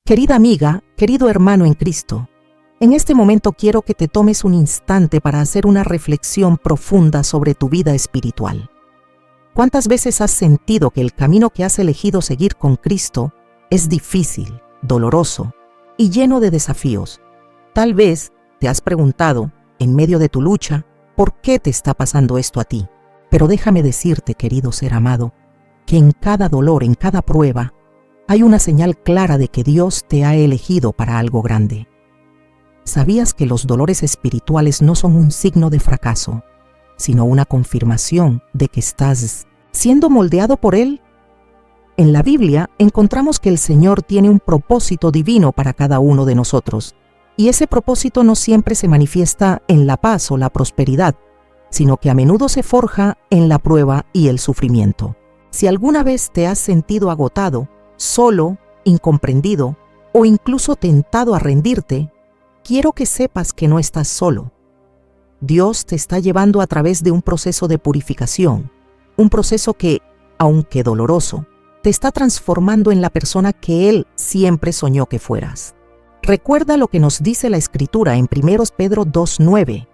Querida amiga, querido hermano en Cristo, en este momento quiero que te tomes un instante para hacer una reflexión profunda sobre tu vida espiritual. ¿Cuántas veces has sentido que el camino que has elegido seguir con Cristo es difícil, doloroso y lleno de desafíos? Tal vez te has preguntado, en medio de tu lucha, ¿por qué te está pasando esto a ti? Pero déjame decirte, querido ser amado, que en cada dolor, en cada prueba, hay una señal clara de que Dios te ha elegido para algo grande. ¿Sabías que los dolores espirituales no son un signo de fracaso, sino una confirmación de que estás siendo moldeado por Él? En la Biblia encontramos que el Señor tiene un propósito divino para cada uno de nosotros, y ese propósito no siempre se manifiesta en la paz o la prosperidad, sino que a menudo se forja en la prueba y el sufrimiento. Si alguna vez te has sentido agotado, solo, incomprendido o incluso tentado a rendirte, quiero que sepas que no estás solo. Dios te está llevando a través de un proceso de purificación, un proceso que, aunque doloroso, te está transformando en la persona que Él siempre soñó que fueras. Recuerda lo que nos dice la Escritura en 1 Pedro 2:9.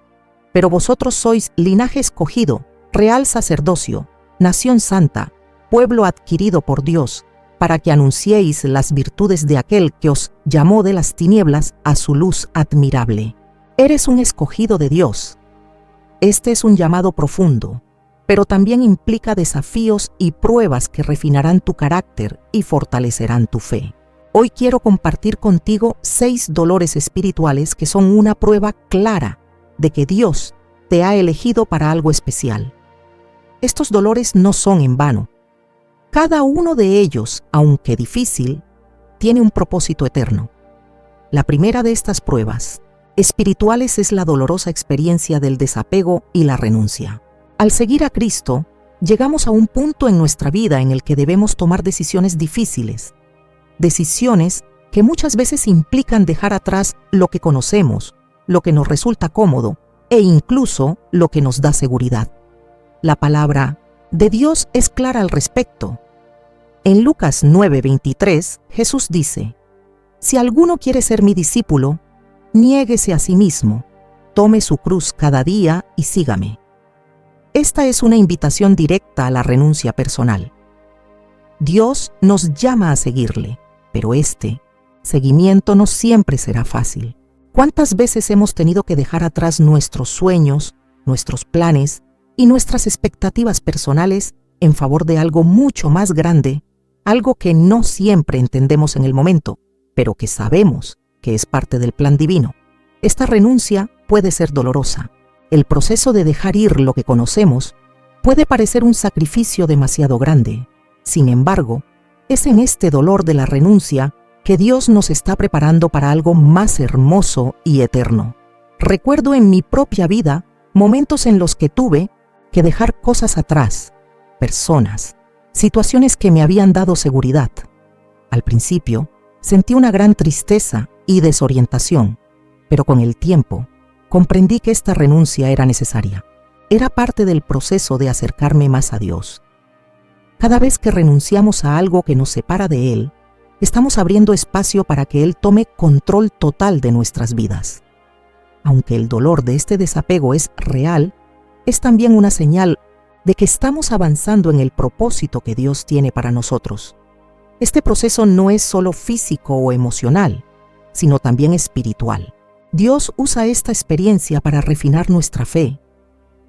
Pero vosotros sois linaje escogido, real sacerdocio, nación santa, pueblo adquirido por Dios, para que anunciéis las virtudes de aquel que os llamó de las tinieblas a su luz admirable. Eres un escogido de Dios. Este es un llamado profundo, pero también implica desafíos y pruebas que refinarán tu carácter y fortalecerán tu fe. Hoy quiero compartir contigo 6 dolores espirituales que son una prueba clara de que Dios te ha elegido para algo especial. Estos dolores no son en vano. Cada uno de ellos, aunque difícil, tiene un propósito eterno. La primera de estas pruebas espirituales es la dolorosa experiencia del desapego y la renuncia. Al seguir a Cristo, llegamos a un punto en nuestra vida en el que debemos tomar decisiones difíciles, decisiones que muchas veces implican dejar atrás lo que conocemos, lo que nos resulta cómodo e incluso lo que nos da seguridad. La palabra de Dios es clara al respecto. En Lucas 9:23, Jesús dice: Si alguno quiere ser mi discípulo, niéguese a sí mismo, tome su cruz cada día y sígame. Esta es una invitación directa a la renuncia personal. Dios nos llama a seguirle, pero este seguimiento no siempre será fácil. ¿Cuántas veces hemos tenido que dejar atrás nuestros sueños, nuestros planes y nuestras expectativas personales en favor de algo mucho más grande, algo que no siempre entendemos en el momento, pero que sabemos que es parte del plan divino? Esta renuncia puede ser dolorosa. El proceso de dejar ir lo que conocemos puede parecer un sacrificio demasiado grande. Sin embargo, es en este dolor de la renuncia que Dios nos está preparando para algo más hermoso y eterno. Recuerdo en mi propia vida momentos en los que tuve que dejar cosas atrás, personas, situaciones que me habían dado seguridad. Al principio, sentí una gran tristeza y desorientación, pero con el tiempo, comprendí que esta renuncia era necesaria. Era parte del proceso de acercarme más a Dios. Cada vez que renunciamos a algo que nos separa de Él, estamos abriendo espacio para que Él tome control total de nuestras vidas. Aunque el dolor de este desapego es real, es también una señal de que estamos avanzando en el propósito que Dios tiene para nosotros. Este proceso no es solo físico o emocional, sino también espiritual. Dios usa esta experiencia para refinar nuestra fe,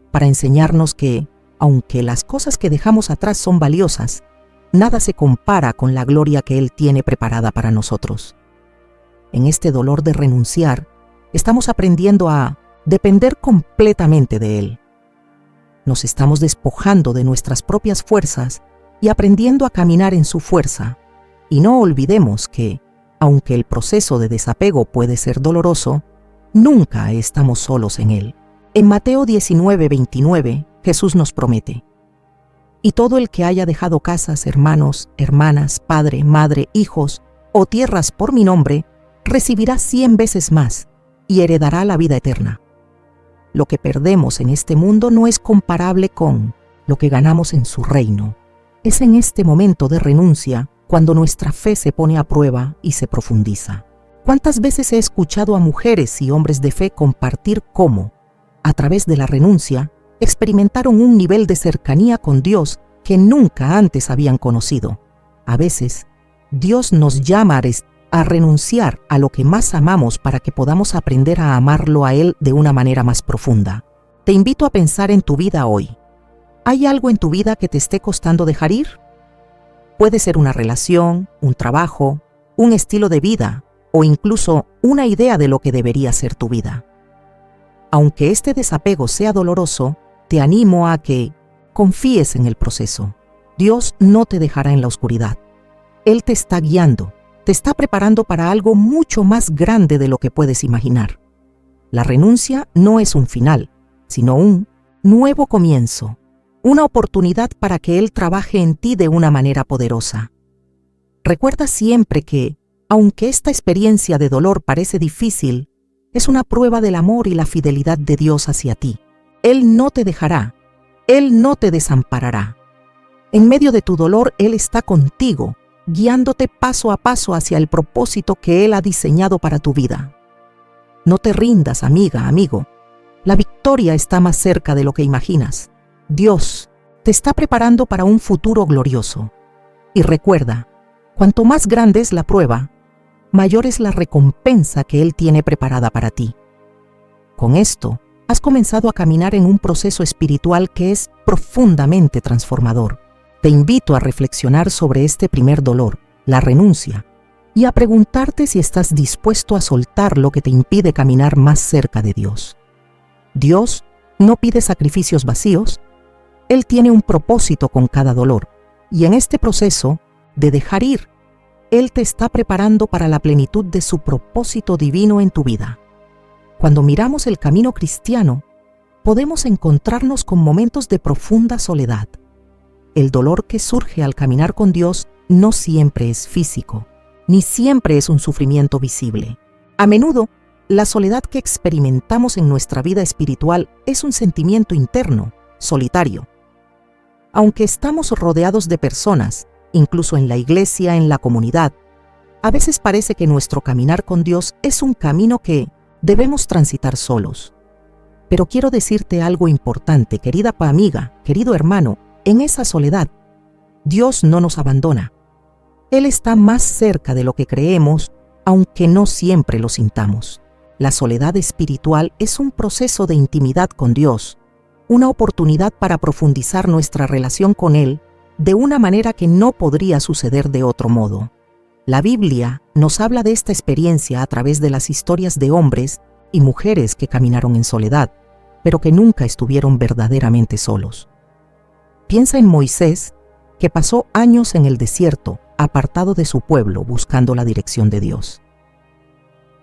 para enseñarnos que, aunque las cosas que dejamos atrás son valiosas, nada se compara con la gloria que Él tiene preparada para nosotros. En este dolor de renunciar, estamos aprendiendo a depender completamente de Él. Nos estamos despojando de nuestras propias fuerzas y aprendiendo a caminar en su fuerza. Y no olvidemos que, aunque el proceso de desapego puede ser doloroso, nunca estamos solos en él. En Mateo 19:29, Jesús nos promete: y todo el que haya dejado casas, hermanos, hermanas, padre, madre, hijos o tierras por mi nombre, recibirá 100 veces más y heredará la vida eterna. Lo que perdemos en este mundo no es comparable con lo que ganamos en su reino. Es en este momento de renuncia cuando nuestra fe se pone a prueba y se profundiza. ¿Cuántas veces he escuchado a mujeres y hombres de fe compartir cómo, a través de la renuncia, experimentaron un nivel de cercanía con Dios que nunca antes habían conocido? A veces, Dios nos llama a renunciar a lo que más amamos para que podamos aprender a amarlo a Él de una manera más profunda. Te invito a pensar en tu vida hoy. ¿Hay algo en tu vida que te esté costando dejar ir? Puede ser una relación, un trabajo, un estilo de vida o incluso una idea de lo que debería ser tu vida. Aunque este desapego sea doloroso, te animo a que confíes en el proceso. Dios no te dejará en la oscuridad. Él te está guiando, te está preparando para algo mucho más grande de lo que puedes imaginar. La renuncia no es un final, sino un nuevo comienzo, una oportunidad para que Él trabaje en ti de una manera poderosa. Recuerda siempre que, aunque esta experiencia de dolor parece difícil, es una prueba del amor y la fidelidad de Dios hacia ti. Él no te dejará, Él no te desamparará. En medio de tu dolor, Él está contigo, guiándote paso a paso hacia el propósito que Él ha diseñado para tu vida. No te rindas, amiga, amigo. La victoria está más cerca de lo que imaginas. Dios te está preparando para un futuro glorioso. Y recuerda, cuanto más grande es la prueba, mayor es la recompensa que Él tiene preparada para ti. Con esto, has comenzado a caminar en un proceso espiritual que es profundamente transformador. Te invito a reflexionar sobre este primer dolor, la renuncia, y a preguntarte si estás dispuesto a soltar lo que te impide caminar más cerca de Dios. Dios no pide sacrificios vacíos. Él tiene un propósito con cada dolor, y en este proceso de dejar ir, Él te está preparando para la plenitud de su propósito divino en tu vida. Cuando miramos el camino cristiano, podemos encontrarnos con momentos de profunda soledad. El dolor que surge al caminar con Dios no siempre es físico, ni siempre es un sufrimiento visible. A menudo, la soledad que experimentamos en nuestra vida espiritual es un sentimiento interno, solitario. Aunque estamos rodeados de personas, incluso en la iglesia, en la comunidad, a veces parece que nuestro caminar con Dios es un camino que debemos transitar solos. Pero quiero decirte algo importante, querida amiga, querido hermano. En esa soledad, Dios no nos abandona. Él está más cerca de lo que creemos, aunque no siempre lo sintamos. La soledad espiritual es un proceso de intimidad con Dios, una oportunidad para profundizar nuestra relación con Él de una manera que no podría suceder de otro modo. La Biblia nos habla de esta experiencia a través de las historias de hombres y mujeres que caminaron en soledad, pero que nunca estuvieron verdaderamente solos. Piensa en Moisés, que pasó años en el desierto, apartado de su pueblo, buscando la dirección de Dios.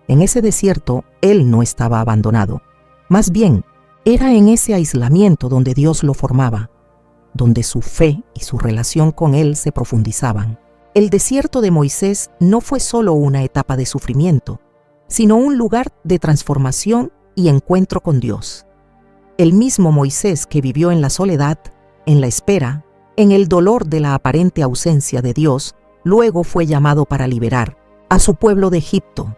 En ese desierto, él no estaba abandonado. Más bien, era en ese aislamiento donde Dios lo formaba, donde su fe y su relación con Él se profundizaban. El desierto de Moisés no fue solo una etapa de sufrimiento, sino un lugar de transformación y encuentro con Dios. El mismo Moisés que vivió en la soledad, en la espera, en el dolor de la aparente ausencia de Dios, luego fue llamado para liberar a su pueblo de Egipto.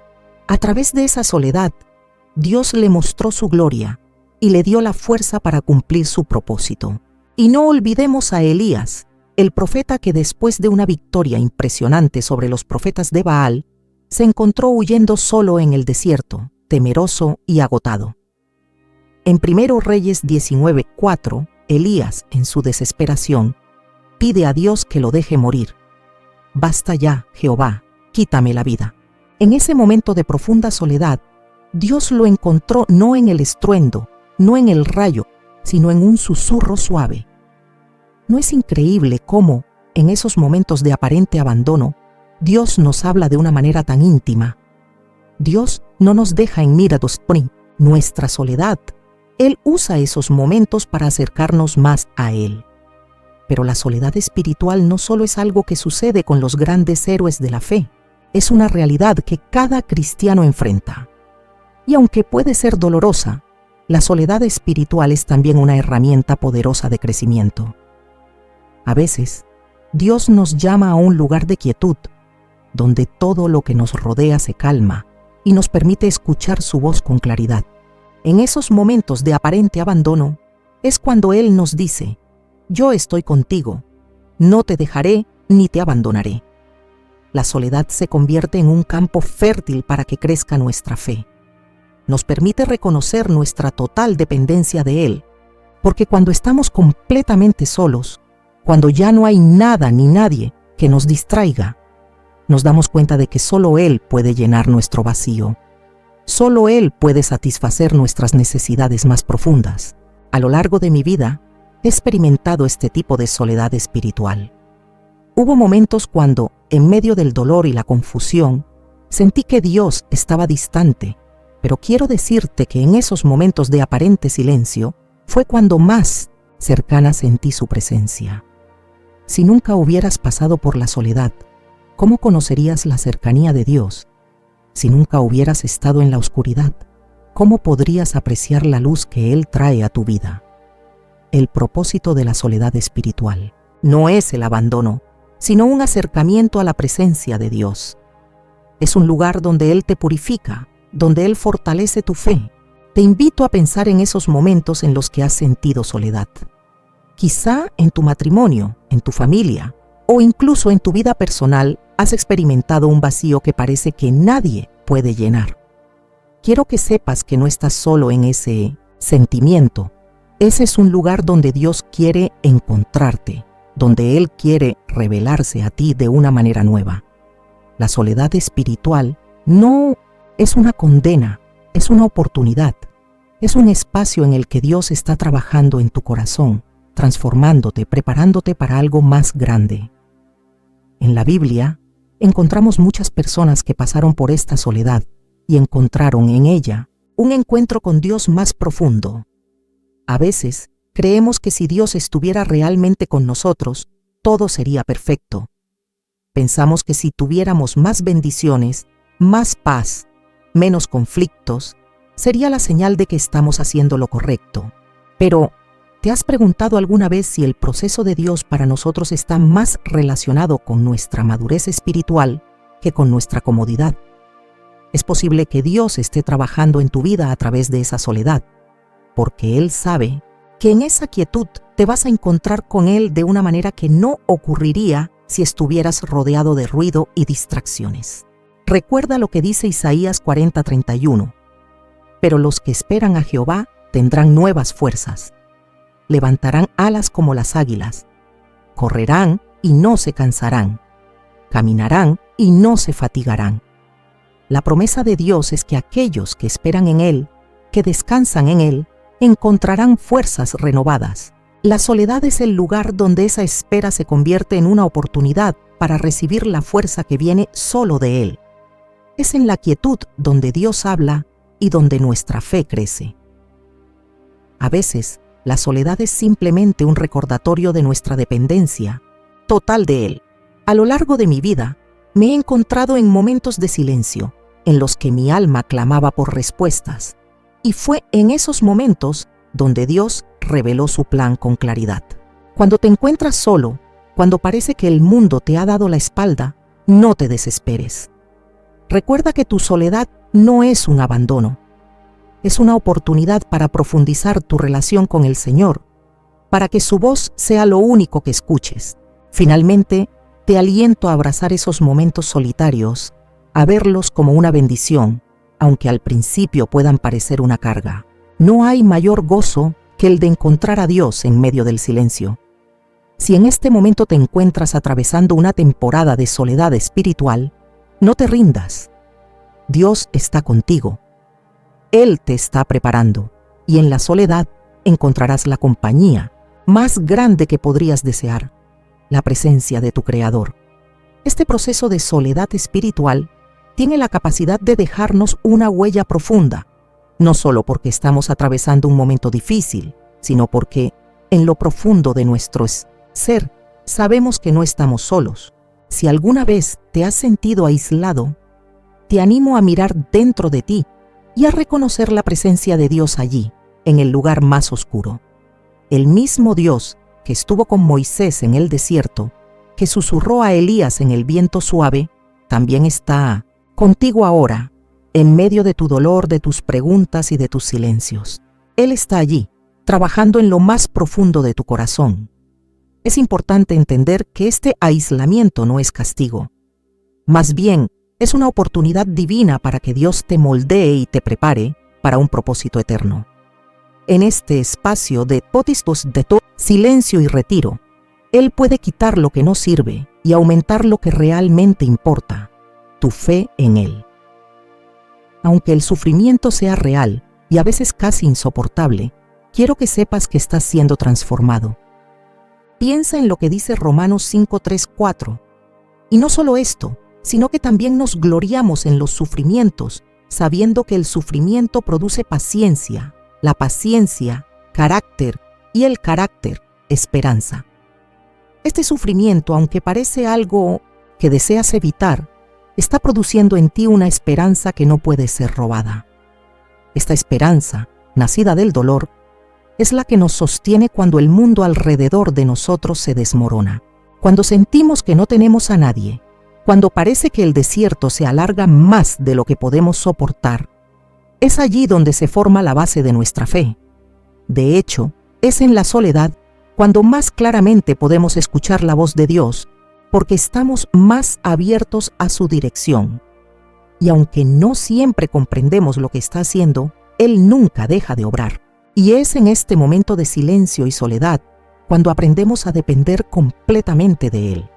A través de esa soledad, Dios le mostró su gloria y le dio la fuerza para cumplir su propósito. Y no olvidemos a Elías, el profeta que después de una victoria impresionante sobre los profetas de Baal, se encontró huyendo solo en el desierto, temeroso y agotado. En 1 Reyes 19:4, Elías, en su desesperación, pide a Dios que lo deje morir. «Basta ya, Jehová, quítame la vida». En ese momento de profunda soledad, Dios lo encontró no en el estruendo, no en el rayo, sino en un susurro suave. ¿No es increíble cómo, en esos momentos de aparente abandono, Dios nos habla de una manera tan íntima? Dios no nos deja en nuestra soledad. Él usa esos momentos para acercarnos más a Él. Pero la soledad espiritual no solo es algo que sucede con los grandes héroes de la fe, es una realidad que cada cristiano enfrenta. Y aunque puede ser dolorosa, la soledad espiritual es también una herramienta poderosa de crecimiento. A veces, Dios nos llama a un lugar de quietud, donde todo lo que nos rodea se calma y nos permite escuchar su voz con claridad. En esos momentos de aparente abandono es cuando Él nos dice: yo estoy contigo, no te dejaré ni te abandonaré. La soledad se convierte en un campo fértil para que crezca nuestra fe. Nos permite reconocer nuestra total dependencia de Él, porque cuando estamos completamente solos, cuando ya no hay nada ni nadie que nos distraiga, nos damos cuenta de que solo Él puede llenar nuestro vacío. Solo Él puede satisfacer nuestras necesidades más profundas. A lo largo de mi vida, he experimentado este tipo de soledad espiritual. Hubo momentos cuando, en medio del dolor y la confusión, sentí que Dios estaba distante, pero quiero decirte que en esos momentos de aparente silencio fue cuando más cercana sentí su presencia. Si nunca hubieras pasado por la soledad, ¿cómo conocerías la cercanía de Dios? Si nunca hubieras estado en la oscuridad, ¿cómo podrías apreciar la luz que Él trae a tu vida? El propósito de la soledad espiritual no es el abandono, sino un acercamiento a la presencia de Dios. Es un lugar donde Él te purifica, donde Él fortalece tu fe. Te invito a pensar en esos momentos en los que has sentido soledad. Quizá en tu matrimonio, en tu familia o incluso en tu vida personal has experimentado un vacío que parece que nadie puede llenar. Quiero que sepas que no estás solo en ese sentimiento. Ese es un lugar donde Dios quiere encontrarte, donde Él quiere revelarse a ti de una manera nueva. La soledad espiritual no es una condena, es una oportunidad. Es un espacio en el que Dios está trabajando en tu corazón, transformándote, preparándote para algo más grande. En la Biblia encontramos muchas personas que pasaron por esta soledad y encontraron en ella un encuentro con Dios más profundo. A veces creemos que si Dios estuviera realmente con nosotros, todo sería perfecto. Pensamos que si tuviéramos más bendiciones, más paz, menos conflictos, sería la señal de que estamos haciendo lo correcto. Pero, ¿te has preguntado alguna vez si el proceso de Dios para nosotros está más relacionado con nuestra madurez espiritual que con nuestra comodidad? Es posible que Dios esté trabajando en tu vida a través de esa soledad, porque Él sabe que en esa quietud te vas a encontrar con Él de una manera que no ocurriría si estuvieras rodeado de ruido y distracciones. Recuerda lo que dice Isaías 40:31. Pero los que esperan a Jehová tendrán nuevas fuerzas. Levantarán alas como las águilas. Correrán y no se cansarán. Caminarán y no se fatigarán. La promesa de Dios es que aquellos que esperan en Él, que descansan en Él, encontrarán fuerzas renovadas. La soledad es el lugar donde esa espera se convierte en una oportunidad para recibir la fuerza que viene solo de Él. Es en la quietud donde Dios habla y donde nuestra fe crece. A veces, la soledad es simplemente un recordatorio de nuestra dependencia total de Él. A lo largo de mi vida, me he encontrado en momentos de silencio, en los que mi alma clamaba por respuestas, y fue en esos momentos donde Dios reveló su plan con claridad. Cuando te encuentras solo, cuando parece que el mundo te ha dado la espalda, no te desesperes. Recuerda que tu soledad no es un abandono. Es una oportunidad para profundizar tu relación con el Señor, para que su voz sea lo único que escuches. Finalmente, te aliento a abrazar esos momentos solitarios, a verlos como una bendición, aunque al principio puedan parecer una carga. No hay mayor gozo que el de encontrar a Dios en medio del silencio. Si en este momento te encuentras atravesando una temporada de soledad espiritual, no te rindas. Dios está contigo. Él te está preparando, y en la soledad encontrarás la compañía más grande que podrías desear, la presencia de tu Creador. Este proceso de soledad espiritual tiene la capacidad de dejarnos una huella profunda, no solo porque estamos atravesando un momento difícil, sino porque en lo profundo de nuestro ser sabemos que no estamos solos. Si alguna vez te has sentido aislado, te animo a mirar dentro de ti y a reconocer la presencia de Dios allí, en el lugar más oscuro. El mismo Dios que estuvo con Moisés en el desierto, que susurró a Elías en el viento suave, también está contigo ahora, en medio de tu dolor, de tus preguntas y de tus silencios. Él está allí, trabajando en lo más profundo de tu corazón. Es importante entender que este aislamiento no es castigo. Más bien, es una oportunidad divina para que Dios te moldee y te prepare para un propósito eterno. En este espacio de potistos de silencio y retiro, Él puede quitar lo que no sirve y aumentar lo que realmente importa, tu fe en Él. Aunque el sufrimiento sea real y a veces casi insoportable, quiero que sepas que estás siendo transformado. Piensa en lo que dice Romanos 5:3-4. Y no solo esto, sino que también nos gloriamos en los sufrimientos, sabiendo que el sufrimiento produce paciencia, la paciencia, carácter, y el carácter, esperanza. Este sufrimiento, aunque parece algo que deseas evitar, está produciendo en ti una esperanza que no puede ser robada. Esta esperanza, nacida del dolor, es la que nos sostiene cuando el mundo alrededor de nosotros se desmorona, cuando sentimos que no tenemos a nadie, cuando parece que el desierto se alarga más de lo que podemos soportar. Es allí donde se forma la base de nuestra fe. De hecho, es en la soledad cuando más claramente podemos escuchar la voz de Dios, porque estamos más abiertos a su dirección. Y aunque no siempre comprendemos lo que está haciendo, Él nunca deja de obrar. Y es en este momento de silencio y soledad cuando aprendemos a depender completamente de Él.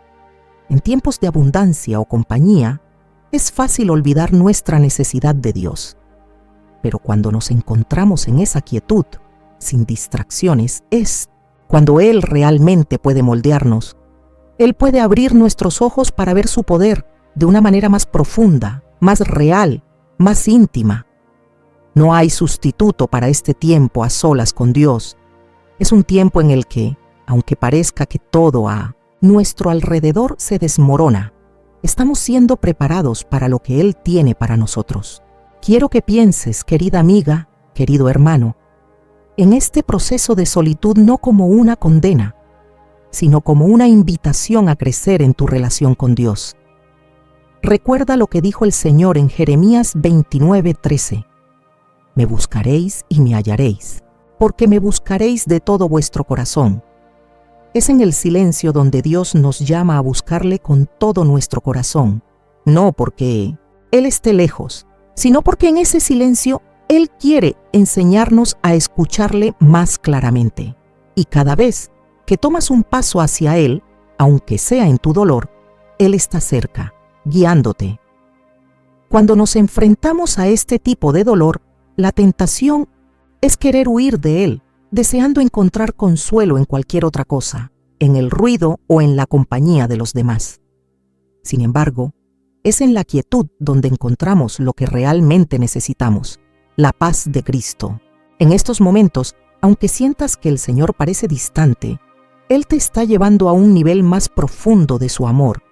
En tiempos de abundancia o compañía, es fácil olvidar nuestra necesidad de Dios. Pero cuando nos encontramos en esa quietud, sin distracciones, es cuando Él realmente puede moldearnos. Él puede abrir nuestros ojos para ver su poder de una manera más profunda, más real, más íntima. No hay sustituto para este tiempo a solas con Dios. Es un tiempo en el que, aunque parezca que todo a nuestro alrededor se desmorona, estamos siendo preparados para lo que Él tiene para nosotros. Quiero que pienses, querida amiga, querido hermano, en este proceso de solitud no como una condena, sino como una invitación a crecer en tu relación con Dios. Recuerda lo que dijo el Señor en Jeremías 29:13. Me buscaréis y me hallaréis, porque me buscaréis de todo vuestro corazón. Es en el silencio donde Dios nos llama a buscarle con todo nuestro corazón, no porque Él esté lejos, sino porque en ese silencio Él quiere enseñarnos a escucharle más claramente. Y cada vez que tomas un paso hacia Él, aunque sea en tu dolor, Él está cerca, guiándote. Cuando nos enfrentamos a este tipo de dolor, la tentación es querer huir de Él, deseando encontrar consuelo en cualquier otra cosa, en el ruido o en la compañía de los demás. Sin embargo, es en la quietud donde encontramos lo que realmente necesitamos, la paz de Cristo. En estos momentos, aunque sientas que el Señor parece distante, Él te está llevando a un nivel más profundo de su amor,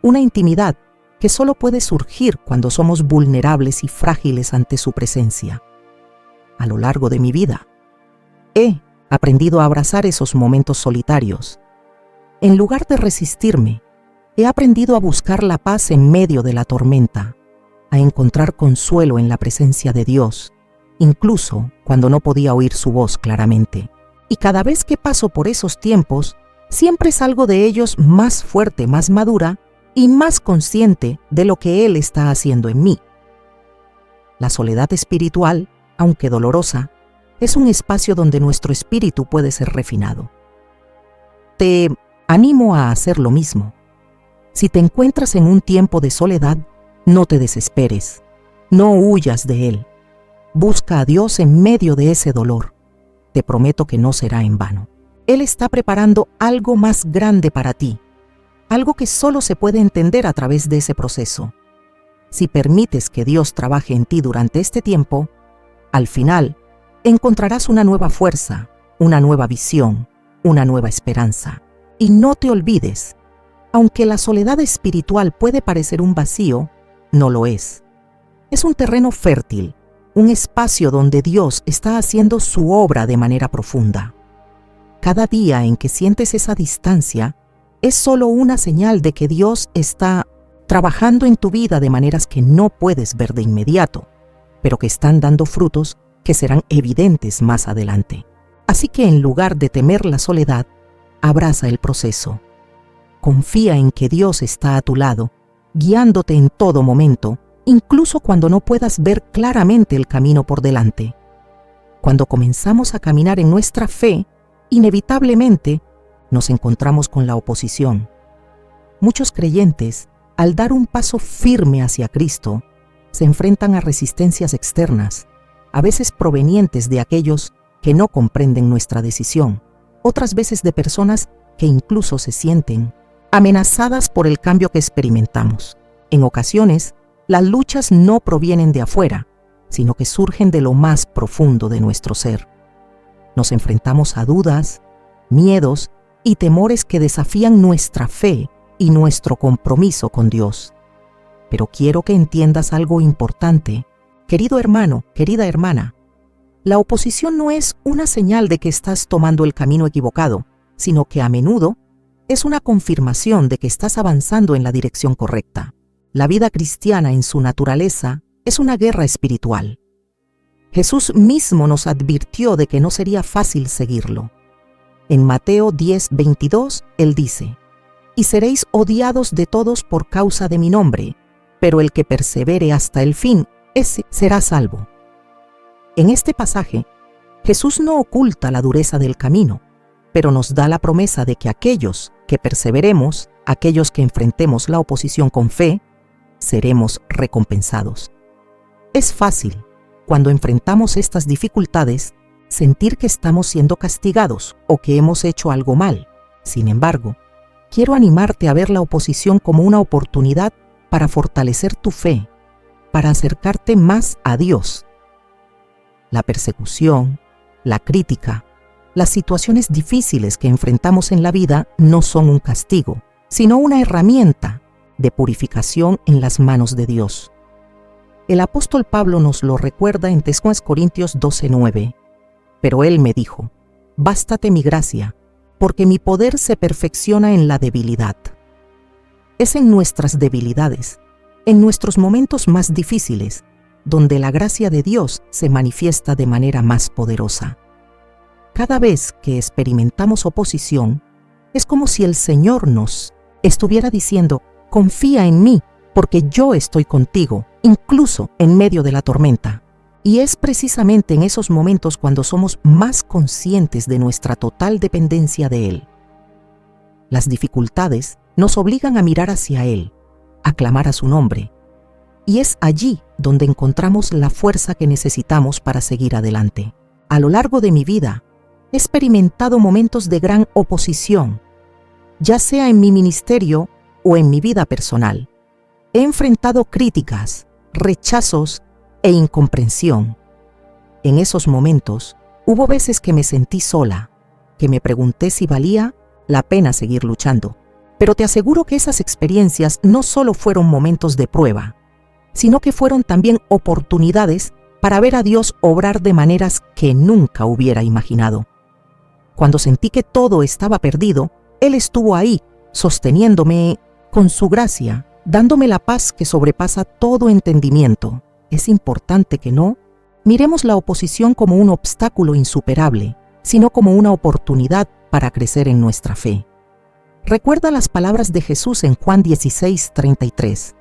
una intimidad que solo puede surgir cuando somos vulnerables y frágiles ante su presencia. A lo largo de mi vida, he aprendido a abrazar esos momentos solitarios. En lugar de resistirme, he aprendido a buscar la paz en medio de la tormenta, a encontrar consuelo en la presencia de Dios, incluso cuando no podía oír su voz claramente. Y cada vez que paso por esos tiempos, siempre salgo de ellos más fuerte, más madura y más consciente de lo que Él está haciendo en mí. La soledad espiritual, aunque dolorosa, es un espacio donde nuestro espíritu puede ser refinado. Te animo a hacer lo mismo. Si te encuentras en un tiempo de soledad, no te desesperes, no huyas de Él. Busca a Dios en medio de ese dolor. Te prometo que no será en vano. Él está preparando algo más grande para ti, algo que solo se puede entender a través de ese proceso. Si permites que Dios trabaje en ti durante este tiempo, al final encontrarás una nueva fuerza, una nueva visión, una nueva esperanza. Y no te olvides, aunque la soledad espiritual puede parecer un vacío, no lo es. Es un terreno fértil, un espacio donde Dios está haciendo su obra de manera profunda. Cada día en que sientes esa distancia, es solo una señal de que Dios está trabajando en tu vida de maneras que no puedes ver de inmediato, pero que están dando frutos que serán evidentes más adelante. Así que en lugar de temer la soledad, abraza el proceso. Confía en que Dios está a tu lado, guiándote en todo momento, incluso cuando no puedas ver claramente el camino por delante. Cuando comenzamos a caminar en nuestra fe, inevitablemente nos encontramos con la oposición. Muchos creyentes, al dar un paso firme hacia Cristo, se enfrentan a resistencias externas, a veces provenientes de aquellos que no comprenden nuestra decisión, otras veces de personas que incluso se sienten amenazadas por el cambio que experimentamos. En ocasiones, las luchas no provienen de afuera, sino que surgen de lo más profundo de nuestro ser. Nos enfrentamos a dudas, miedos y temores que desafían nuestra fe y nuestro compromiso con Dios. Pero quiero que entiendas algo importante. Querido hermano, querida hermana, la oposición no es una señal de que estás tomando el camino equivocado, sino que a menudo es una confirmación de que estás avanzando en la dirección correcta. La vida cristiana en su naturaleza es una guerra espiritual. Jesús mismo nos advirtió de que no sería fácil seguirlo. En Mateo 10:22, Él dice: «Y seréis odiados de todos por causa de mi nombre, pero el que persevere hasta el fin, ese será salvo». En este pasaje, Jesús no oculta la dureza del camino, pero nos da la promesa de que aquellos que perseveremos, aquellos que enfrentemos la oposición con fe, seremos recompensados. Es fácil, cuando enfrentamos estas dificultades, sentir que estamos siendo castigados o que hemos hecho algo mal. Sin embargo, quiero animarte a ver la oposición como una oportunidad para fortalecer tu fe, para acercarte más a Dios. La persecución, la crítica, las situaciones difíciles que enfrentamos en la vida no son un castigo, sino una herramienta de purificación en las manos de Dios. El apóstol Pablo nos lo recuerda en 2 Corintios 12:9. Pero él me dijo: «Bástate mi gracia, porque mi poder se perfecciona en la debilidad». Es en nuestras debilidades, en nuestros momentos más difíciles, donde la gracia de Dios se manifiesta de manera más poderosa. Cada vez que experimentamos oposición, es como si el Señor nos estuviera diciendo: «Confía en mí, porque yo estoy contigo, incluso en medio de la tormenta». Y es precisamente en esos momentos cuando somos más conscientes de nuestra total dependencia de Él. Las dificultades nos obligan a mirar hacia Él, a clamar a su nombre, y es allí donde encontramos la fuerza que necesitamos para seguir adelante. A lo largo de mi vida, he experimentado momentos de gran oposición, ya sea en mi ministerio o en mi vida personal. He enfrentado críticas, rechazos e incomprensión. En esos momentos, hubo veces que me sentí sola, que me pregunté si valía la pena seguir luchando. Pero te aseguro que esas experiencias no solo fueron momentos de prueba, sino que fueron también oportunidades para ver a Dios obrar de maneras que nunca hubiera imaginado. Cuando sentí que todo estaba perdido, Él estuvo ahí, sosteniéndome con su gracia, dándome la paz que sobrepasa todo entendimiento. Es importante que no miremos la oposición como un obstáculo insuperable, sino como una oportunidad para crecer en nuestra fe. Recuerda las palabras de Jesús en Juan 16:33.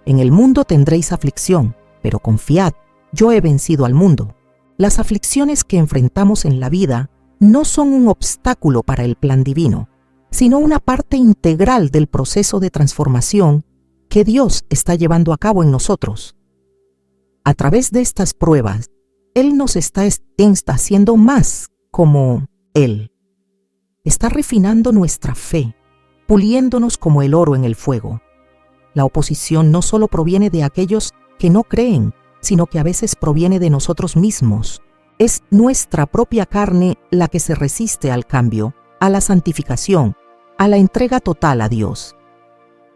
«En el mundo tendréis aflicción, pero confiad, yo he vencido al mundo». Las aflicciones que enfrentamos en la vida no son un obstáculo para el plan divino, sino una parte integral del proceso de transformación que Dios está llevando a cabo en nosotros. A través de estas pruebas, Él nos está haciendo más como Él. Está refinando nuestra fe, puliéndonos como el oro en el fuego. La oposición no solo proviene de aquellos que no creen, sino que a veces proviene de nosotros mismos. Es nuestra propia carne la que se resiste al cambio, a la santificación, a la entrega total a Dios.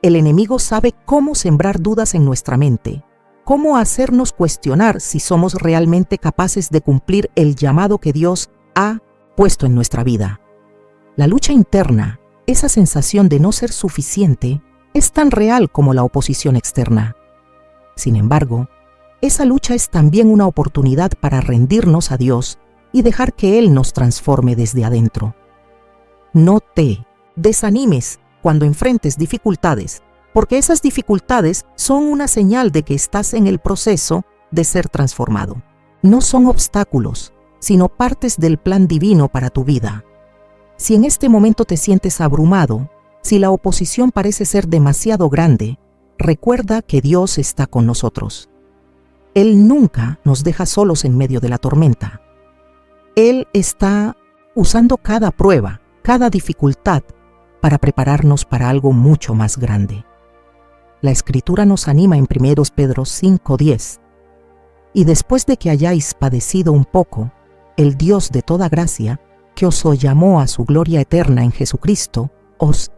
El enemigo sabe cómo sembrar dudas en nuestra mente, cómo hacernos cuestionar si somos realmente capaces de cumplir el llamado que Dios ha puesto en nuestra vida. La lucha interna esa sensación de no ser suficiente es tan real como la oposición externa. Sin embargo, esa lucha es también una oportunidad para rendirnos a Dios y dejar que Él nos transforme desde adentro. No te desanimes cuando enfrentes dificultades, porque esas dificultades son una señal de que estás en el proceso de ser transformado. No son obstáculos, sino partes del plan divino para tu vida. Si en este momento te sientes abrumado, si la oposición parece ser demasiado grande, recuerda que Dios está con nosotros. Él nunca nos deja solos en medio de la tormenta. Él está usando cada prueba, cada dificultad, para prepararnos para algo mucho más grande. La Escritura nos anima en 1 Pedro 5:10. Y después de que hayáis padecido un poco, el Dios de toda gracia, que os llamó a su gloria eterna en Jesucristo, os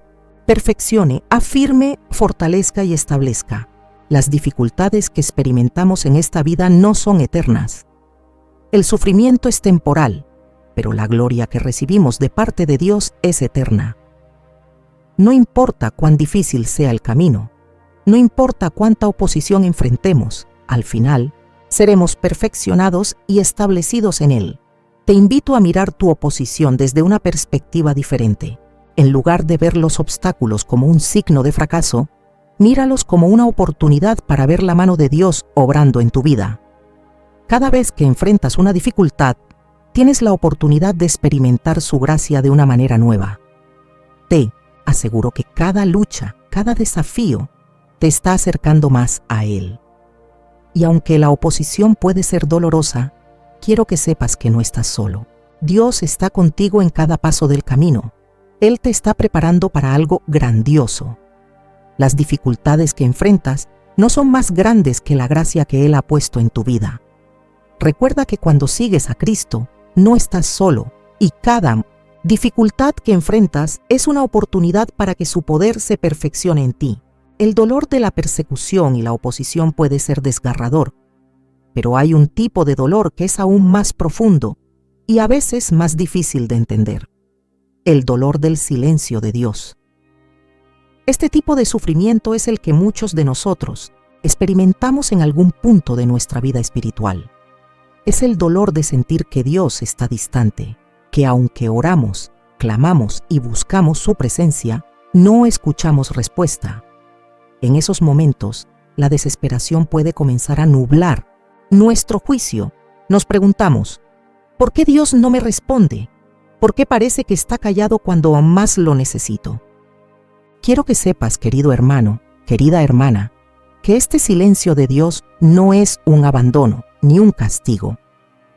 perfeccione, afirme, fortalezca y establezca. Las dificultades que experimentamos en esta vida no son eternas. El sufrimiento es temporal, pero la gloria que recibimos de parte de Dios es eterna. No importa cuán difícil sea el camino, no importa cuánta oposición enfrentemos, al final, seremos perfeccionados y establecidos en Él. Te invito a mirar tu oposición desde una perspectiva diferente. En lugar de ver los obstáculos como un signo de fracaso, míralos como una oportunidad para ver la mano de Dios obrando en tu vida. Cada vez que enfrentas una dificultad, tienes la oportunidad de experimentar su gracia de una manera nueva. Te aseguro que cada lucha, cada desafío, te está acercando más a Él. Y aunque la oposición puede ser dolorosa, quiero que sepas que no estás solo. Dios está contigo en cada paso del camino. Él te está preparando para algo grandioso. Las dificultades que enfrentas no son más grandes que la gracia que Él ha puesto en tu vida. Recuerda que cuando sigues a Cristo, no estás solo, y cada dificultad que enfrentas es una oportunidad para que su poder se perfeccione en ti. El dolor de la persecución y la oposición puede ser desgarrador, pero hay un tipo de dolor que es aún más profundo y a veces más difícil de entender: el dolor del silencio de Dios. Este tipo de sufrimiento es el que muchos de nosotros experimentamos en algún punto de nuestra vida espiritual. Es el dolor de sentir que Dios está distante, que aunque oramos, clamamos y buscamos su presencia, no escuchamos respuesta. En esos momentos, la desesperación puede comenzar a nublar nuestro juicio. Nos preguntamos, ¿por qué Dios no me responde? ¿Por qué parece que está callado cuando más lo necesito? Quiero que sepas, querido hermano, querida hermana, que este silencio de Dios no es un abandono ni un castigo,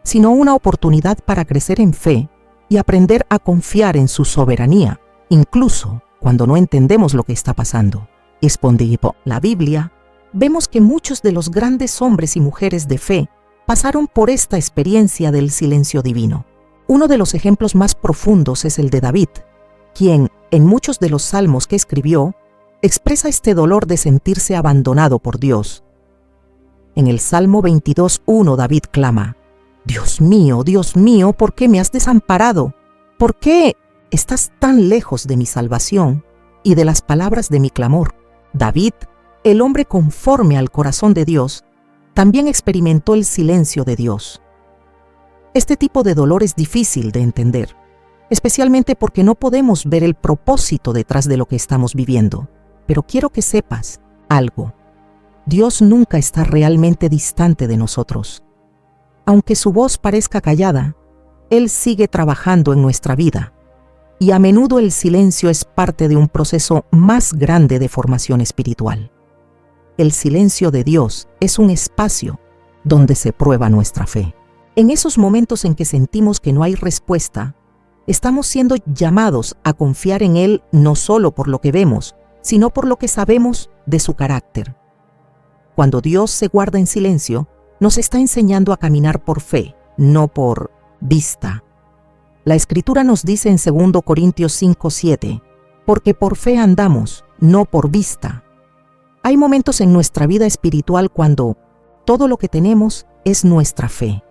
sino una oportunidad para crecer en fe y aprender a confiar en su soberanía, incluso cuando no entendemos lo que está pasando. Expondiendo la Biblia, vemos que muchos de los grandes hombres y mujeres de fe pasaron por esta experiencia del silencio divino. Uno de los ejemplos más profundos es el de David, quien, en muchos de los salmos que escribió, expresa este dolor de sentirse abandonado por Dios. En el Salmo 22:1 David clama: Dios mío, ¿por qué me has desamparado? ¿Por qué estás tan lejos de mi salvación y de las palabras de mi clamor? David, el hombre conforme al corazón de Dios, también experimentó el silencio de Dios. Este tipo de dolor es difícil de entender, especialmente porque no podemos ver el propósito detrás de lo que estamos viviendo. Pero quiero que sepas algo: Dios nunca está realmente distante de nosotros. Aunque su voz parezca callada, Él sigue trabajando en nuestra vida, y a menudo el silencio es parte de un proceso más grande de formación espiritual. El silencio de Dios es un espacio donde se prueba nuestra fe. En esos momentos en que sentimos que no hay respuesta, estamos siendo llamados a confiar en Él no solo por lo que vemos, sino por lo que sabemos de su carácter. Cuando Dios se guarda en silencio, nos está enseñando a caminar por fe, no por vista. La Escritura nos dice en 2 Corintios 5:7, porque por fe andamos, no por vista. Hay momentos en nuestra vida espiritual cuando todo lo que tenemos es nuestra fe.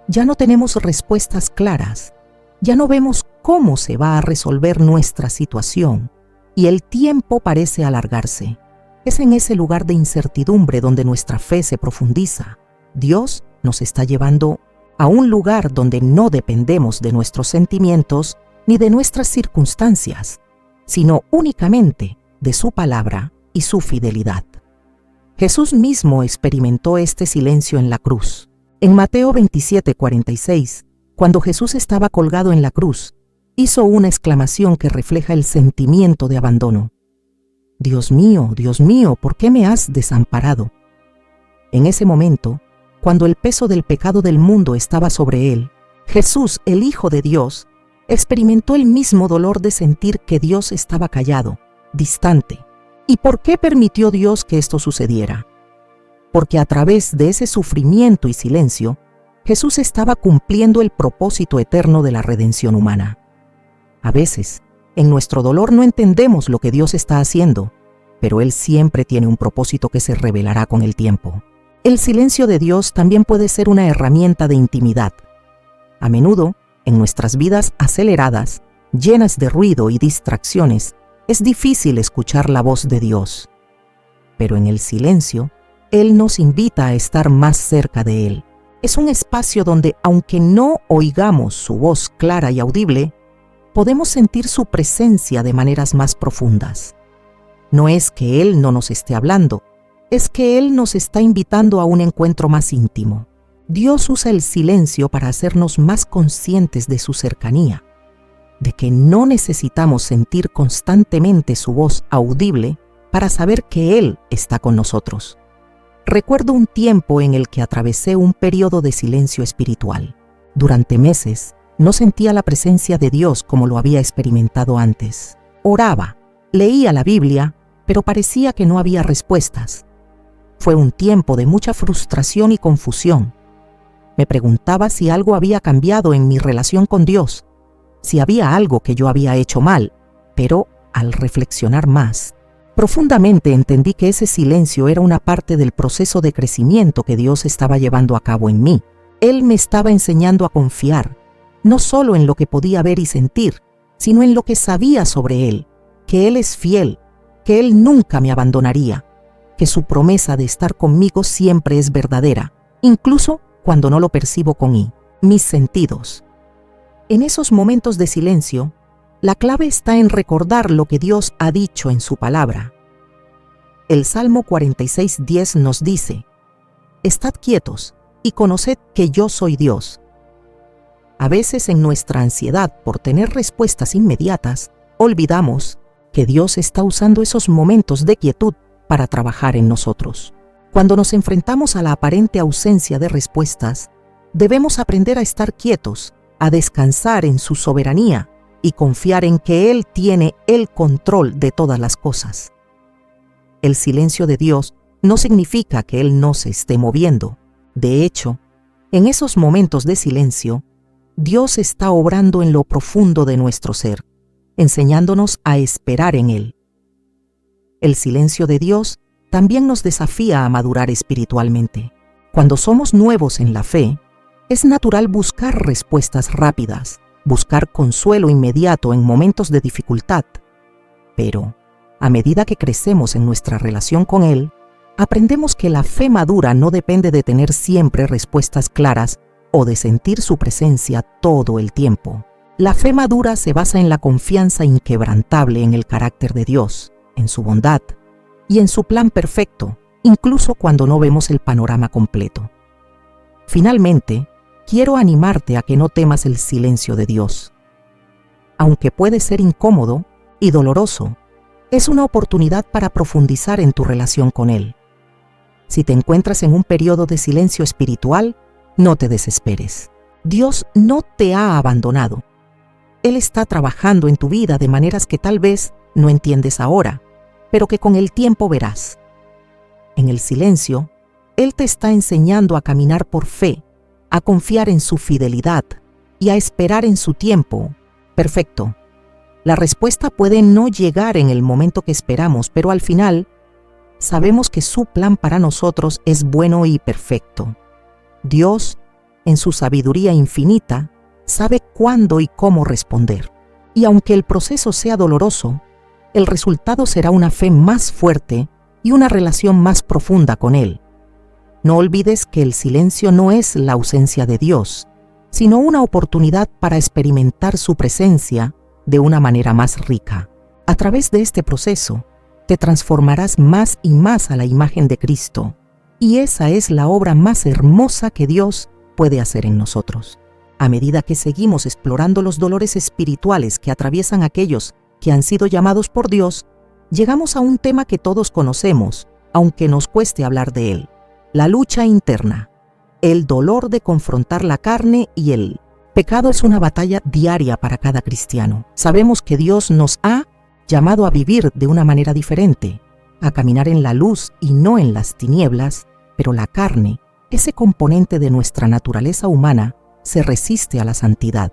Ya no tenemos respuestas claras, Ya no vemos cómo se va a resolver nuestra situación y el tiempo parece alargarse. Es en ese lugar de incertidumbre donde nuestra fe se profundiza. Dios nos está llevando a un lugar donde no dependemos de nuestros sentimientos ni de nuestras circunstancias, sino únicamente de su palabra y su fidelidad. Jesús mismo experimentó este silencio en la cruz. En Mateo 27:46, cuando Jesús estaba colgado en la cruz, hizo una exclamación que refleja el sentimiento de abandono. Dios mío, ¿por qué me has desamparado? En ese momento, cuando el peso del pecado del mundo estaba sobre él, Jesús, el Hijo de Dios, experimentó el mismo dolor de sentir que Dios estaba callado, distante. ¿Y por qué permitió Dios que esto sucediera? Porque a través de ese sufrimiento y silencio, Jesús estaba cumpliendo el propósito eterno de la redención humana. A veces, en nuestro dolor no entendemos lo que Dios está haciendo, pero Él siempre tiene un propósito que se revelará con el tiempo. El silencio de Dios también puede ser una herramienta de intimidad. A menudo, en nuestras vidas aceleradas, llenas de ruido y distracciones, es difícil escuchar la voz de Dios. Pero en el silencio, Él nos invita a estar más cerca de Él. Es un espacio donde, aunque no oigamos su voz clara y audible, podemos sentir su presencia de maneras más profundas. No es que Él no nos esté hablando, es que Él nos está invitando a un encuentro más íntimo. Dios usa el silencio para hacernos más conscientes de su cercanía, de que no necesitamos sentir constantemente su voz audible para saber que Él está con nosotros. Recuerdo un tiempo en el que atravesé un periodo de silencio espiritual. Durante meses, no sentía la presencia de Dios como lo había experimentado antes. Oraba, leía la Biblia, pero parecía que no había respuestas. Fue un tiempo de mucha frustración y confusión. Me preguntaba si algo había cambiado en mi relación con Dios, si había algo que yo había hecho mal, pero al reflexionar más, profundamente entendí que ese silencio era una parte del proceso de crecimiento que Dios estaba llevando a cabo en mí. Él me estaba enseñando a confiar, no solo en lo que podía ver y sentir, sino en lo que sabía sobre Él, que Él es fiel, que Él nunca me abandonaría, que su promesa de estar conmigo siempre es verdadera, incluso cuando no lo percibo con mis sentidos. En esos momentos de silencio, la clave está en recordar lo que Dios ha dicho en su palabra. El Salmo 46:10 nos dice: «Estad quietos y conoced que yo soy Dios». A veces en nuestra ansiedad por tener respuestas inmediatas, olvidamos que Dios está usando esos momentos de quietud para trabajar en nosotros. Cuando nos enfrentamos a la aparente ausencia de respuestas, debemos aprender a estar quietos, a descansar en su soberanía y confiar en que Él tiene el control de todas las cosas. El silencio de Dios no significa que Él no se esté moviendo. De hecho, en esos momentos de silencio, Dios está obrando en lo profundo de nuestro ser, enseñándonos a esperar en Él. El silencio de Dios también nos desafía a madurar espiritualmente. Cuando somos nuevos en la fe, es natural buscar respuestas rápidas, buscar consuelo inmediato en momentos de dificultad. Pero, a medida que crecemos en nuestra relación con Él, aprendemos que la fe madura no depende de tener siempre respuestas claras o de sentir su presencia todo el tiempo. La fe madura se basa en la confianza inquebrantable en el carácter de Dios, en su bondad y en su plan perfecto, incluso cuando no vemos el panorama completo. Finalmente, quiero animarte a que no temas el silencio de Dios. Aunque puede ser incómodo y doloroso, es una oportunidad para profundizar en tu relación con Él. Si te encuentras en un periodo de silencio espiritual, no te desesperes. Dios no te ha abandonado. Él está trabajando en tu vida de maneras que tal vez no entiendes ahora, pero que con el tiempo verás. En el silencio, Él te está enseñando a caminar por fe, a confiar en su fidelidad y a esperar en su tiempo perfecto. La respuesta puede no llegar en el momento que esperamos, pero al final sabemos que su plan para nosotros es bueno y perfecto. Dios, en su sabiduría infinita, sabe cuándo y cómo responder. Y aunque el proceso sea doloroso, el resultado será una fe más fuerte y una relación más profunda con Él. No olvides que el silencio no es la ausencia de Dios, sino una oportunidad para experimentar su presencia de una manera más rica. A través de este proceso, te transformarás más y más a la imagen de Cristo, y esa es la obra más hermosa que Dios puede hacer en nosotros. A medida que seguimos explorando los dolores espirituales que atraviesan aquellos que han sido llamados por Dios, llegamos a un tema que todos conocemos, aunque nos cueste hablar de él: la lucha interna. El dolor de confrontar la carne y el pecado es una batalla diaria para cada cristiano. Sabemos que Dios nos ha llamado a vivir de una manera diferente, a caminar en la luz y no en las tinieblas, pero la carne, ese componente de nuestra naturaleza humana, se resiste a la santidad.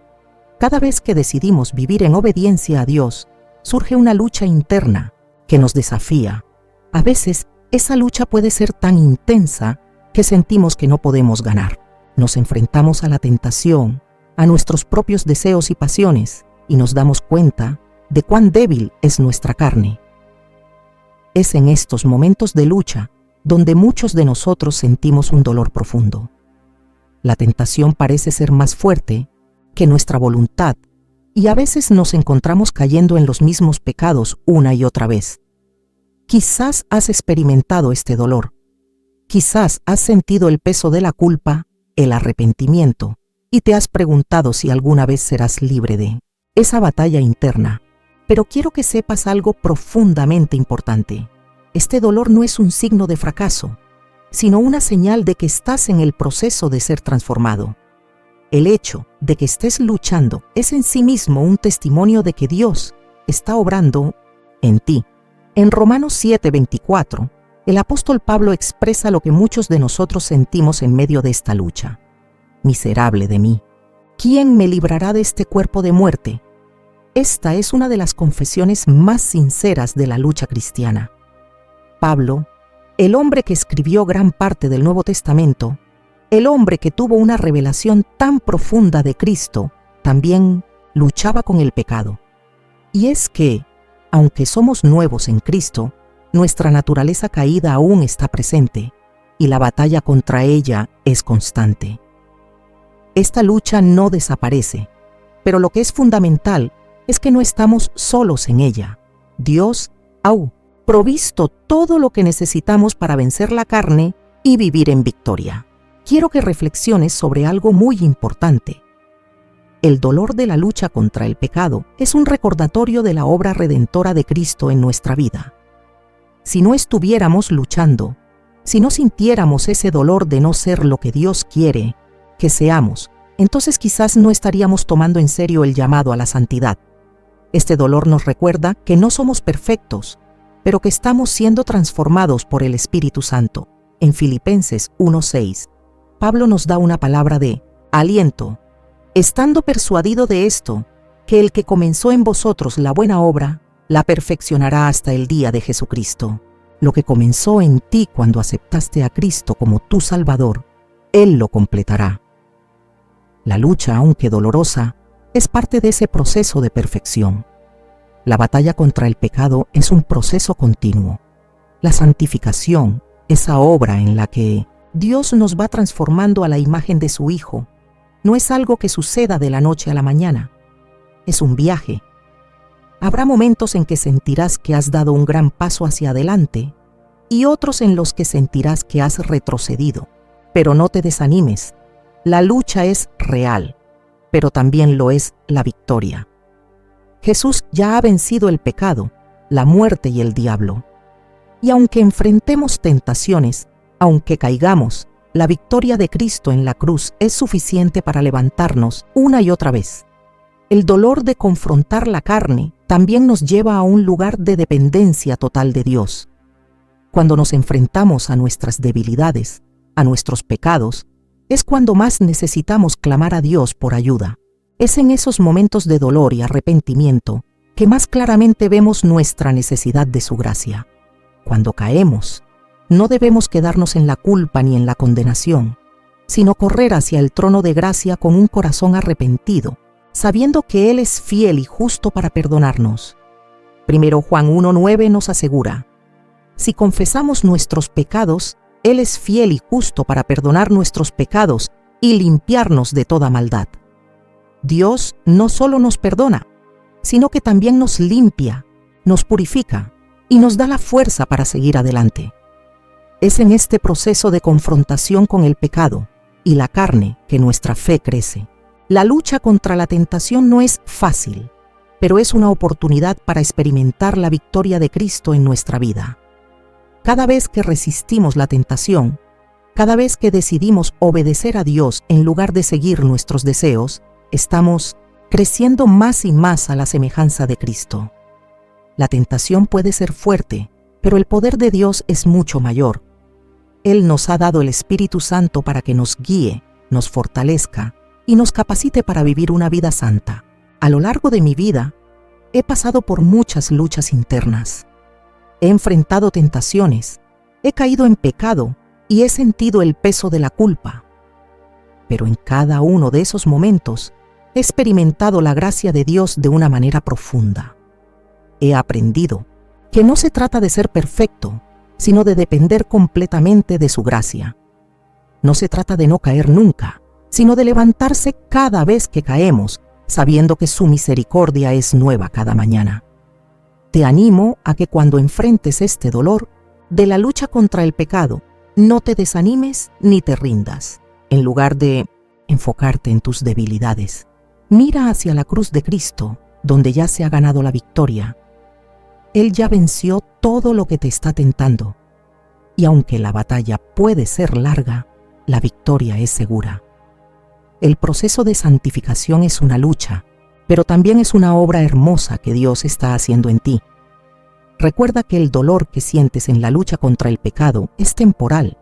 Cada vez que decidimos vivir en obediencia a Dios, surge una lucha interna que nos desafía. A veces, esa lucha puede ser tan intensa que sentimos que no podemos ganar. Nos enfrentamos a la tentación, a nuestros propios deseos y pasiones, y nos damos cuenta de cuán débil es nuestra carne. Es en estos momentos de lucha donde muchos de nosotros sentimos un dolor profundo. La tentación parece ser más fuerte que nuestra voluntad, y a veces nos encontramos cayendo en los mismos pecados una y otra vez. Quizás has experimentado este dolor. Quizás has sentido el peso de la culpa, el arrepentimiento, y te has preguntado si alguna vez serás libre de esa batalla interna. Pero quiero que sepas algo profundamente importante. Este dolor no es un signo de fracaso, sino una señal de que estás en el proceso de ser transformado. El hecho de que estés luchando es en sí mismo un testimonio de que Dios está obrando en ti. En Romanos 7:24, el apóstol Pablo expresa lo que muchos de nosotros sentimos en medio de esta lucha. Miserable de mí, ¿quién me librará de este cuerpo de muerte? Esta es una de las confesiones más sinceras de la lucha cristiana. Pablo, el hombre que escribió gran parte del Nuevo Testamento, el hombre que tuvo una revelación tan profunda de Cristo, también luchaba con el pecado. Y es que, aunque somos nuevos en Cristo, nuestra naturaleza caída aún está presente, y la batalla contra ella es constante. Esta lucha no desaparece, pero lo que es fundamental es que no estamos solos en ella. Dios ha provisto todo lo que necesitamos para vencer la carne y vivir en victoria. Quiero que reflexiones sobre algo muy importante. El dolor de la lucha contra el pecado es un recordatorio de la obra redentora de Cristo en nuestra vida. Si no estuviéramos luchando, si no sintiéramos ese dolor de no ser lo que Dios quiere que seamos, entonces quizás no estaríamos tomando en serio el llamado a la santidad. Este dolor nos recuerda que no somos perfectos, pero que estamos siendo transformados por el Espíritu Santo. En Filipenses 1:6, Pablo nos da una palabra de aliento, estando persuadido de esto, que el que comenzó en vosotros la buena obra, la perfeccionará hasta el día de Jesucristo. Lo que comenzó en ti cuando aceptaste a Cristo como tu Salvador, Él lo completará. La lucha, aunque dolorosa, es parte de ese proceso de perfección. La batalla contra el pecado es un proceso continuo. La santificación, esa obra en la que Dios nos va transformando a la imagen de su Hijo, no es algo que suceda de la noche a la mañana. Es un viaje. Habrá momentos en que sentirás que has dado un gran paso hacia adelante y otros en los que sentirás que has retrocedido. Pero no te desanimes. La lucha es real, pero también lo es la victoria. Jesús ya ha vencido el pecado, la muerte y el diablo. Y aunque enfrentemos tentaciones, aunque caigamos, la victoria de Cristo en la cruz es suficiente para levantarnos una y otra vez. El dolor de confrontar la carne también nos lleva a un lugar de dependencia total de Dios. Cuando nos enfrentamos a nuestras debilidades, a nuestros pecados, es cuando más necesitamos clamar a Dios por ayuda. Es en esos momentos de dolor y arrepentimiento que más claramente vemos nuestra necesidad de su gracia. Cuando caemos, no debemos quedarnos en la culpa ni en la condenación. sino correr hacia el trono de gracia con un corazón arrepentido, sabiendo que Él es fiel y justo para perdonarnos. 1 Juan 1:9 nos asegura: si confesamos nuestros pecados, Él es fiel y justo para perdonar nuestros pecados y limpiarnos de toda maldad. Dios no solo nos perdona, sino que también nos limpia, nos purifica y nos da la fuerza para seguir adelante. Es en este proceso de confrontación con el pecado y la carne que nuestra fe crece. La lucha contra la tentación no es fácil, pero es una oportunidad para experimentar la victoria de Cristo en nuestra vida. Cada vez que resistimos la tentación, cada vez que decidimos obedecer a Dios en lugar de seguir nuestros deseos, estamos creciendo más y más a la semejanza de Cristo. La tentación puede ser fuerte, pero el poder de Dios es mucho mayor. Él nos ha dado el Espíritu Santo para que nos guíe, nos fortalezca y nos capacite para vivir una vida santa. A lo largo de mi vida, he pasado por muchas luchas internas. He enfrentado tentaciones, he caído en pecado y he sentido el peso de la culpa. Pero en cada uno de esos momentos, he experimentado la gracia de Dios de una manera profunda. He aprendido que no se trata de ser perfecto, sino de depender completamente de su gracia. No se trata de no caer nunca, sino de levantarse cada vez que caemos, sabiendo que su misericordia es nueva cada mañana. Te animo a que cuando enfrentes este dolor de la lucha contra el pecado, no te desanimes ni te rindas. En lugar de enfocarte en tus debilidades, mira hacia la cruz de Cristo, donde ya se ha ganado la victoria. Él ya venció todo lo que te está tentando. Y aunque la batalla puede ser larga, la victoria es segura. El proceso de santificación es una lucha, pero también es una obra hermosa que Dios está haciendo en ti. Recuerda que el dolor que sientes en la lucha contra el pecado es temporal,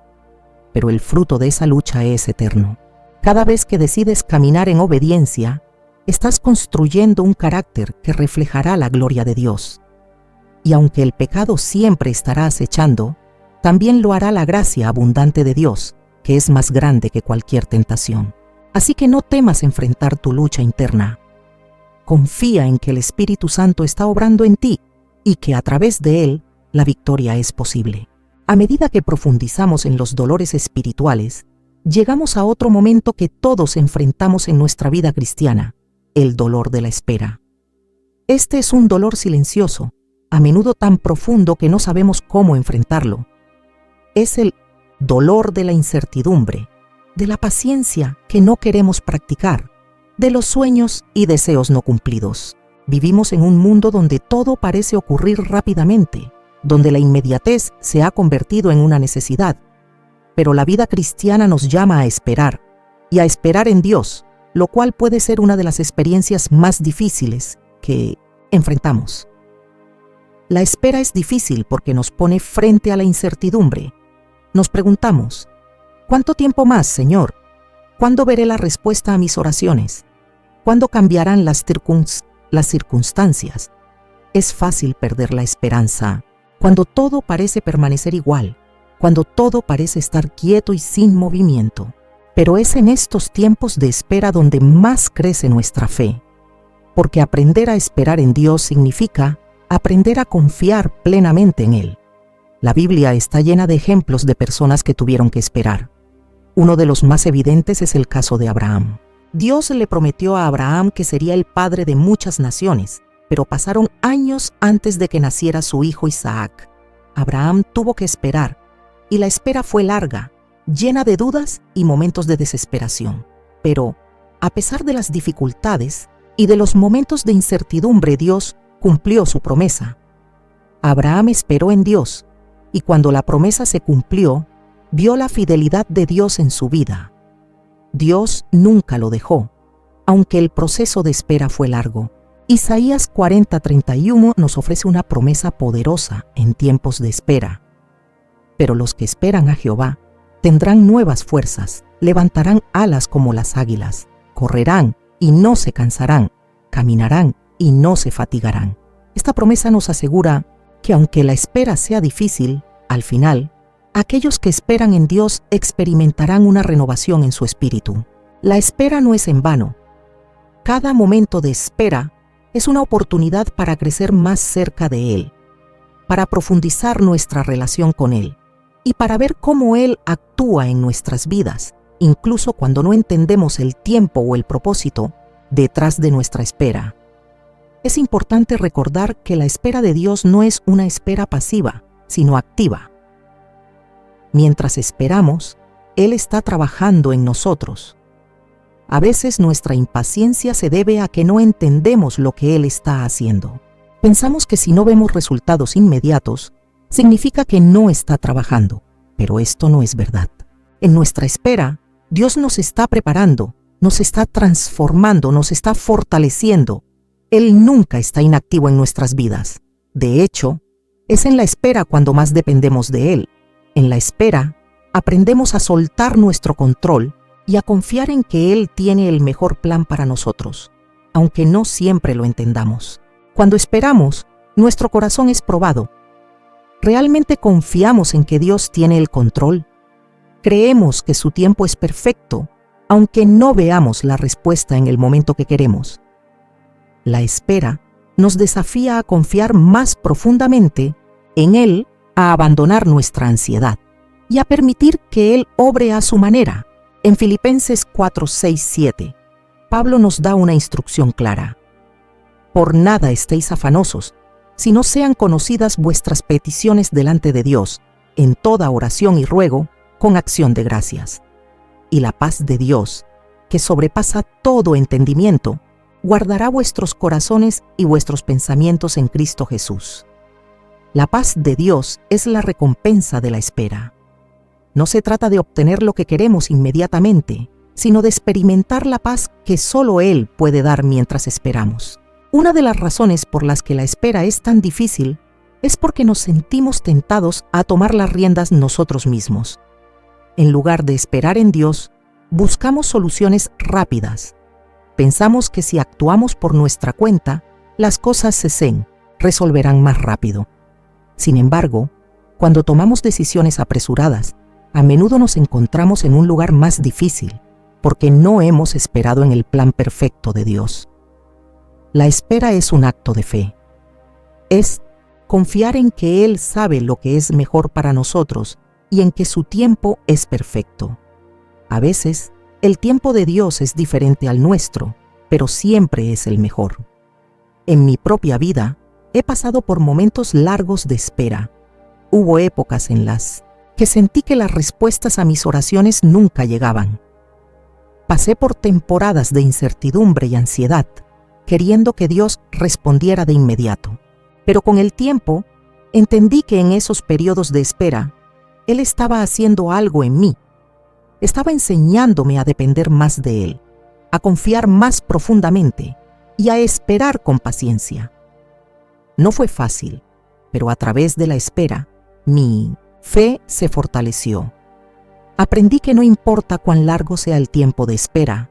pero el fruto de esa lucha es eterno. Cada vez que decides caminar en obediencia, estás construyendo un carácter que reflejará la gloria de Dios. Y aunque el pecado siempre estará acechando, también lo hará la gracia abundante de Dios, que es más grande que cualquier tentación. Así que no temas enfrentar tu lucha interna. Confía en que el Espíritu Santo está obrando en ti y que a través de él la victoria es posible. A medida que profundizamos en los dolores espirituales, llegamos a otro momento que todos enfrentamos en nuestra vida cristiana, el dolor de la espera. Este es un dolor silencioso, a menudo tan profundo que no sabemos cómo enfrentarlo. Es el dolor de la incertidumbre, de la paciencia que no queremos practicar, de los sueños y deseos no cumplidos. Vivimos en un mundo donde todo parece ocurrir rápidamente, donde la inmediatez se ha convertido en una necesidad. Pero la vida cristiana nos llama a esperar, y a esperar en Dios, lo cual puede ser una de las experiencias más difíciles que enfrentamos. La espera es difícil porque nos pone frente a la incertidumbre. Nos preguntamos, ¿cuánto tiempo más, Señor? ¿Cuándo veré la respuesta a mis oraciones? ¿Cuándo cambiarán las circunstancias? Es fácil perder la esperanza cuando todo parece permanecer igual, cuando todo parece estar quieto y sin movimiento. Pero es en estos tiempos de espera donde más crece nuestra fe, porque aprender a esperar en Dios significa aprender a confiar plenamente en Él. La Biblia está llena de ejemplos de personas que tuvieron que esperar. Uno de los más evidentes es el caso de Abraham. Dios le prometió a Abraham que sería el padre de muchas naciones, pero pasaron años antes de que naciera su hijo Isaac. Abraham tuvo que esperar, y la espera fue larga, llena de dudas y momentos de desesperación. Pero, a pesar de las dificultades y de los momentos de incertidumbre, Dios cumplió su promesa. Abraham esperó en Dios, y cuando la promesa se cumplió, vio la fidelidad de Dios en su vida. Dios nunca lo dejó, aunque el proceso de espera fue largo. Isaías 40:31 nos ofrece una promesa poderosa en tiempos de espera. Pero los que esperan a Jehová tendrán nuevas fuerzas, levantarán alas como las águilas, correrán y no se cansarán, caminarán y no se fatigarán. Esta promesa nos asegura que aunque la espera sea difícil, al final, Aquellos que esperan en Dios experimentarán una renovación en su espíritu. La espera no es en vano. Cada momento de espera es una oportunidad para crecer más cerca de Él, para profundizar nuestra relación con Él y para ver cómo Él actúa en nuestras vidas, incluso cuando no entendemos el tiempo o el propósito detrás de nuestra espera. Es importante recordar que la espera de Dios no es una espera pasiva, sino activa. Mientras esperamos, Él está trabajando en nosotros. A veces nuestra impaciencia se debe a que no entendemos lo que Él está haciendo. Pensamos que si no vemos resultados inmediatos, significa que no está trabajando, pero esto no es verdad. En nuestra espera, Dios nos está preparando, nos está transformando, nos está fortaleciendo. Él nunca está inactivo en nuestras vidas. De hecho, es en la espera cuando más dependemos de Él. En la espera, aprendemos a soltar nuestro control y a confiar en que Él tiene el mejor plan para nosotros, aunque no siempre lo entendamos. Cuando esperamos, nuestro corazón es probado. ¿Realmente confiamos en que Dios tiene el control? Creemos que su tiempo es perfecto, aunque no veamos la respuesta en el momento que queremos. La espera nos desafía a confiar más profundamente en Él, a abandonar nuestra ansiedad y a permitir que Él obre a su manera. En Filipenses 4, 6, 7, Pablo nos da una instrucción clara. Por nada estéis afanosos, sino sean conocidas vuestras peticiones delante de Dios, en toda oración y ruego, con acción de gracias. Y la paz de Dios, que sobrepasa todo entendimiento, guardará vuestros corazones y vuestros pensamientos en Cristo Jesús. La paz de Dios es la recompensa de la espera. No se trata de obtener lo que queremos inmediatamente, sino de experimentar la paz que solo Él puede dar mientras esperamos. Una de las razones por las que la espera es tan difícil es porque nos sentimos tentados a tomar las riendas nosotros mismos. En lugar de esperar en Dios, buscamos soluciones rápidas. Pensamos que si actuamos por nuestra cuenta, las cosas se resolverán más rápido. Sin embargo, cuando tomamos decisiones apresuradas, a menudo nos encontramos en un lugar más difícil, porque no hemos esperado en el plan perfecto de Dios. La espera es un acto de fe. Es confiar en que Él sabe lo que es mejor para nosotros y en que su tiempo es perfecto. A veces, el tiempo de Dios es diferente al nuestro, pero siempre es el mejor. En mi propia vida, he pasado por momentos largos de espera. Hubo épocas en las que sentí que las respuestas a mis oraciones nunca llegaban. Pasé por temporadas de incertidumbre y ansiedad, queriendo que Dios respondiera de inmediato. Pero con el tiempo, entendí que en esos periodos de espera, Él estaba haciendo algo en mí. Estaba enseñándome a depender más de Él, a confiar más profundamente y a esperar con paciencia. No fue fácil, pero a través de la espera, mi fe se fortaleció. Aprendí que no importa cuán largo sea el tiempo de espera,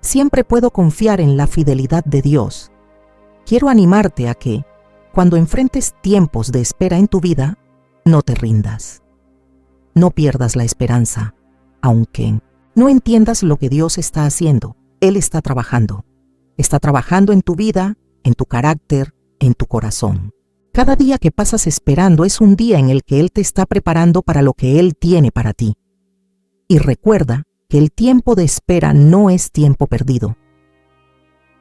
siempre puedo confiar en la fidelidad de Dios. Quiero animarte a que, cuando enfrentes tiempos de espera en tu vida, no te rindas. No pierdas la esperanza, aunque no entiendas lo que Dios está haciendo. Él está trabajando. Está trabajando en tu vida, en tu carácter, en tu corazón. Cada día que pasas esperando es un día en el que Él te está preparando para lo que Él tiene para ti. Y recuerda que el tiempo de espera no es tiempo perdido.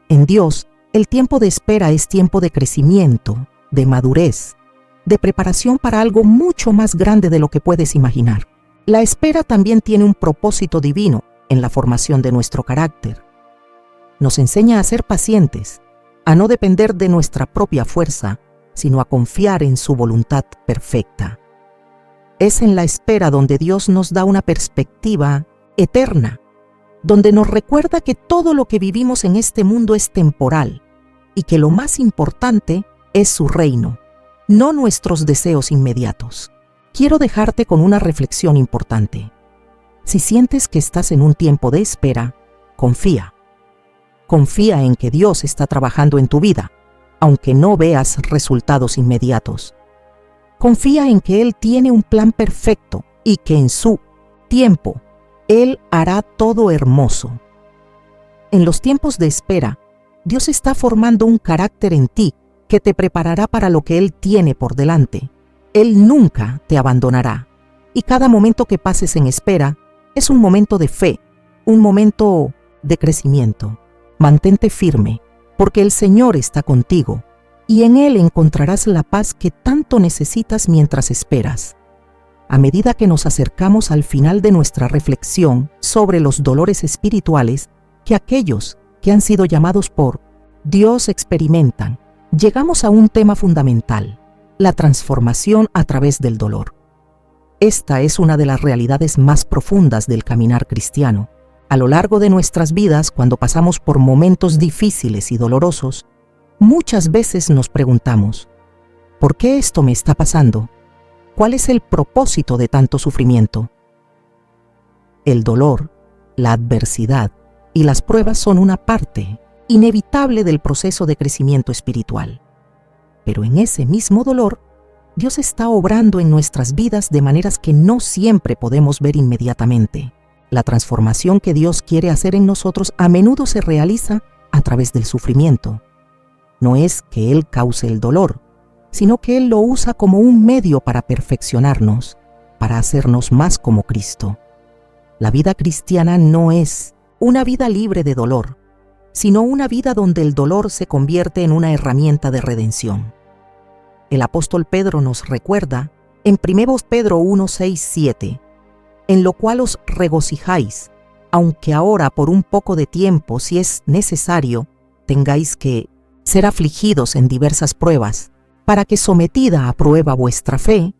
En Dios, el tiempo de espera es tiempo de crecimiento, de madurez, de preparación para algo mucho más grande de lo que puedes imaginar. La espera también tiene un propósito divino en la formación de nuestro carácter. Nos enseña a ser pacientes, a no depender de nuestra propia fuerza, sino a confiar en su voluntad perfecta. Es en la espera donde Dios nos da una perspectiva eterna, donde nos recuerda que todo lo que vivimos en este mundo es temporal y que lo más importante es su reino, no nuestros deseos inmediatos. Quiero dejarte con una reflexión importante. Si sientes que estás en un tiempo de espera, confía. Confía en que Dios está trabajando en tu vida, aunque no veas resultados inmediatos. Confía en que Él tiene un plan perfecto y que en su tiempo Él hará todo hermoso. En los tiempos de espera, Dios está formando un carácter en ti que te preparará para lo que Él tiene por delante. Él nunca te abandonará. Y cada momento que pases en espera es un momento de fe, un momento de crecimiento. Mantente firme, porque el Señor está contigo, y en Él encontrarás la paz que tanto necesitas mientras esperas. A medida que nos acercamos al final de nuestra reflexión sobre los dolores espirituales que aquellos que han sido llamados por Dios experimentan, llegamos a un tema fundamental: la transformación a través del dolor. Esta es una de las realidades más profundas del caminar cristiano. A lo largo de nuestras vidas, cuando pasamos por momentos difíciles y dolorosos, muchas veces nos preguntamos: ¿por qué esto me está pasando? ¿Cuál es el propósito de tanto sufrimiento? El dolor, la adversidad y las pruebas son una parte inevitable del proceso de crecimiento espiritual. Pero en ese mismo dolor, Dios está obrando en nuestras vidas de maneras que no siempre podemos ver inmediatamente. La transformación que Dios quiere hacer en nosotros a menudo se realiza a través del sufrimiento. No es que Él cause el dolor, sino que Él lo usa como un medio para perfeccionarnos, para hacernos más como Cristo. La vida cristiana no es una vida libre de dolor, sino una vida donde el dolor se convierte en una herramienta de redención. El apóstol Pedro nos recuerda en 1 Pedro 1, 6, 7, en lo cual os regocijáis, aunque ahora por un poco de tiempo, si es necesario, tengáis que ser afligidos en diversas pruebas, para que sometida a prueba vuestra fe,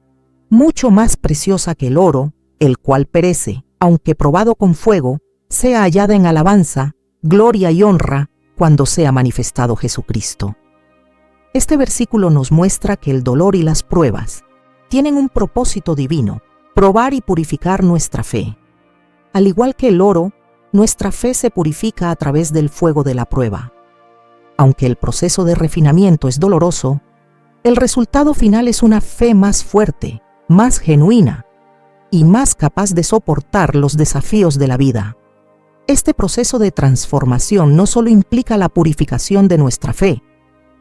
mucho más preciosa que el oro, el cual perece, aunque probado con fuego, sea hallada en alabanza, gloria y honra cuando sea manifestado Jesucristo. Este versículo nos muestra que el dolor y las pruebas tienen un propósito divino: probar y purificar nuestra fe. Al igual que el oro, nuestra fe se purifica a través del fuego de la prueba. Aunque el proceso de refinamiento es doloroso, el resultado final es una fe más fuerte, más genuina y más capaz de soportar los desafíos de la vida. Este proceso de transformación no solo implica la purificación de nuestra fe,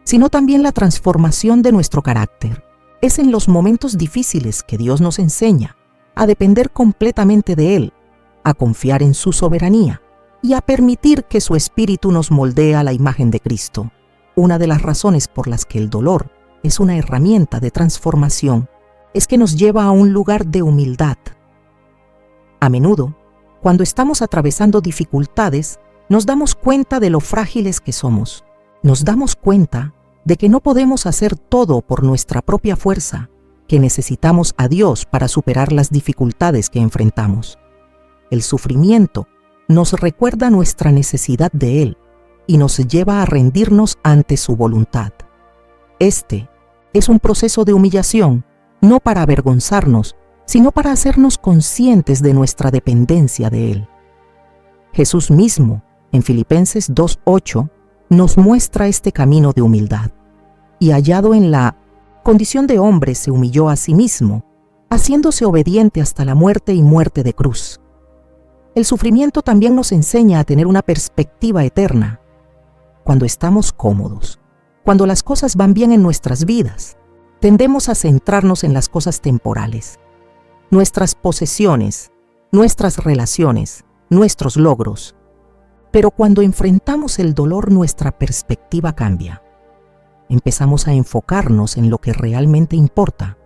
sino también la transformación de nuestro carácter. Es en los momentos difíciles que Dios nos enseña a depender completamente de Él, a confiar en su soberanía y a permitir que su Espíritu nos moldee a la imagen de Cristo. Una de las razones por las que el dolor es una herramienta de transformación es que nos lleva a un lugar de humildad. A menudo, cuando estamos atravesando dificultades, nos damos cuenta de lo frágiles que somos. Nos damos cuenta de que no podemos hacer todo por nuestra propia fuerza, que necesitamos a Dios para superar las dificultades que enfrentamos. El sufrimiento nos recuerda nuestra necesidad de Él y nos lleva a rendirnos ante su voluntad. Este es un proceso de humillación, no para avergonzarnos, sino para hacernos conscientes de nuestra dependencia de Él. Jesús mismo, en Filipenses 2:8, nos muestra este camino de humildad. Y hallado en la condición de hombre, se humilló a sí mismo, haciéndose obediente hasta la muerte y muerte de cruz. El sufrimiento también nos enseña a tener una perspectiva eterna. Cuando estamos cómodos, cuando las cosas van bien en nuestras vidas, tendemos a centrarnos en las cosas temporales. Nuestras posesiones, nuestras relaciones, nuestros logros. Pero cuando enfrentamos el dolor, nuestra perspectiva cambia. Empezamos a enfocarnos en lo que realmente importa: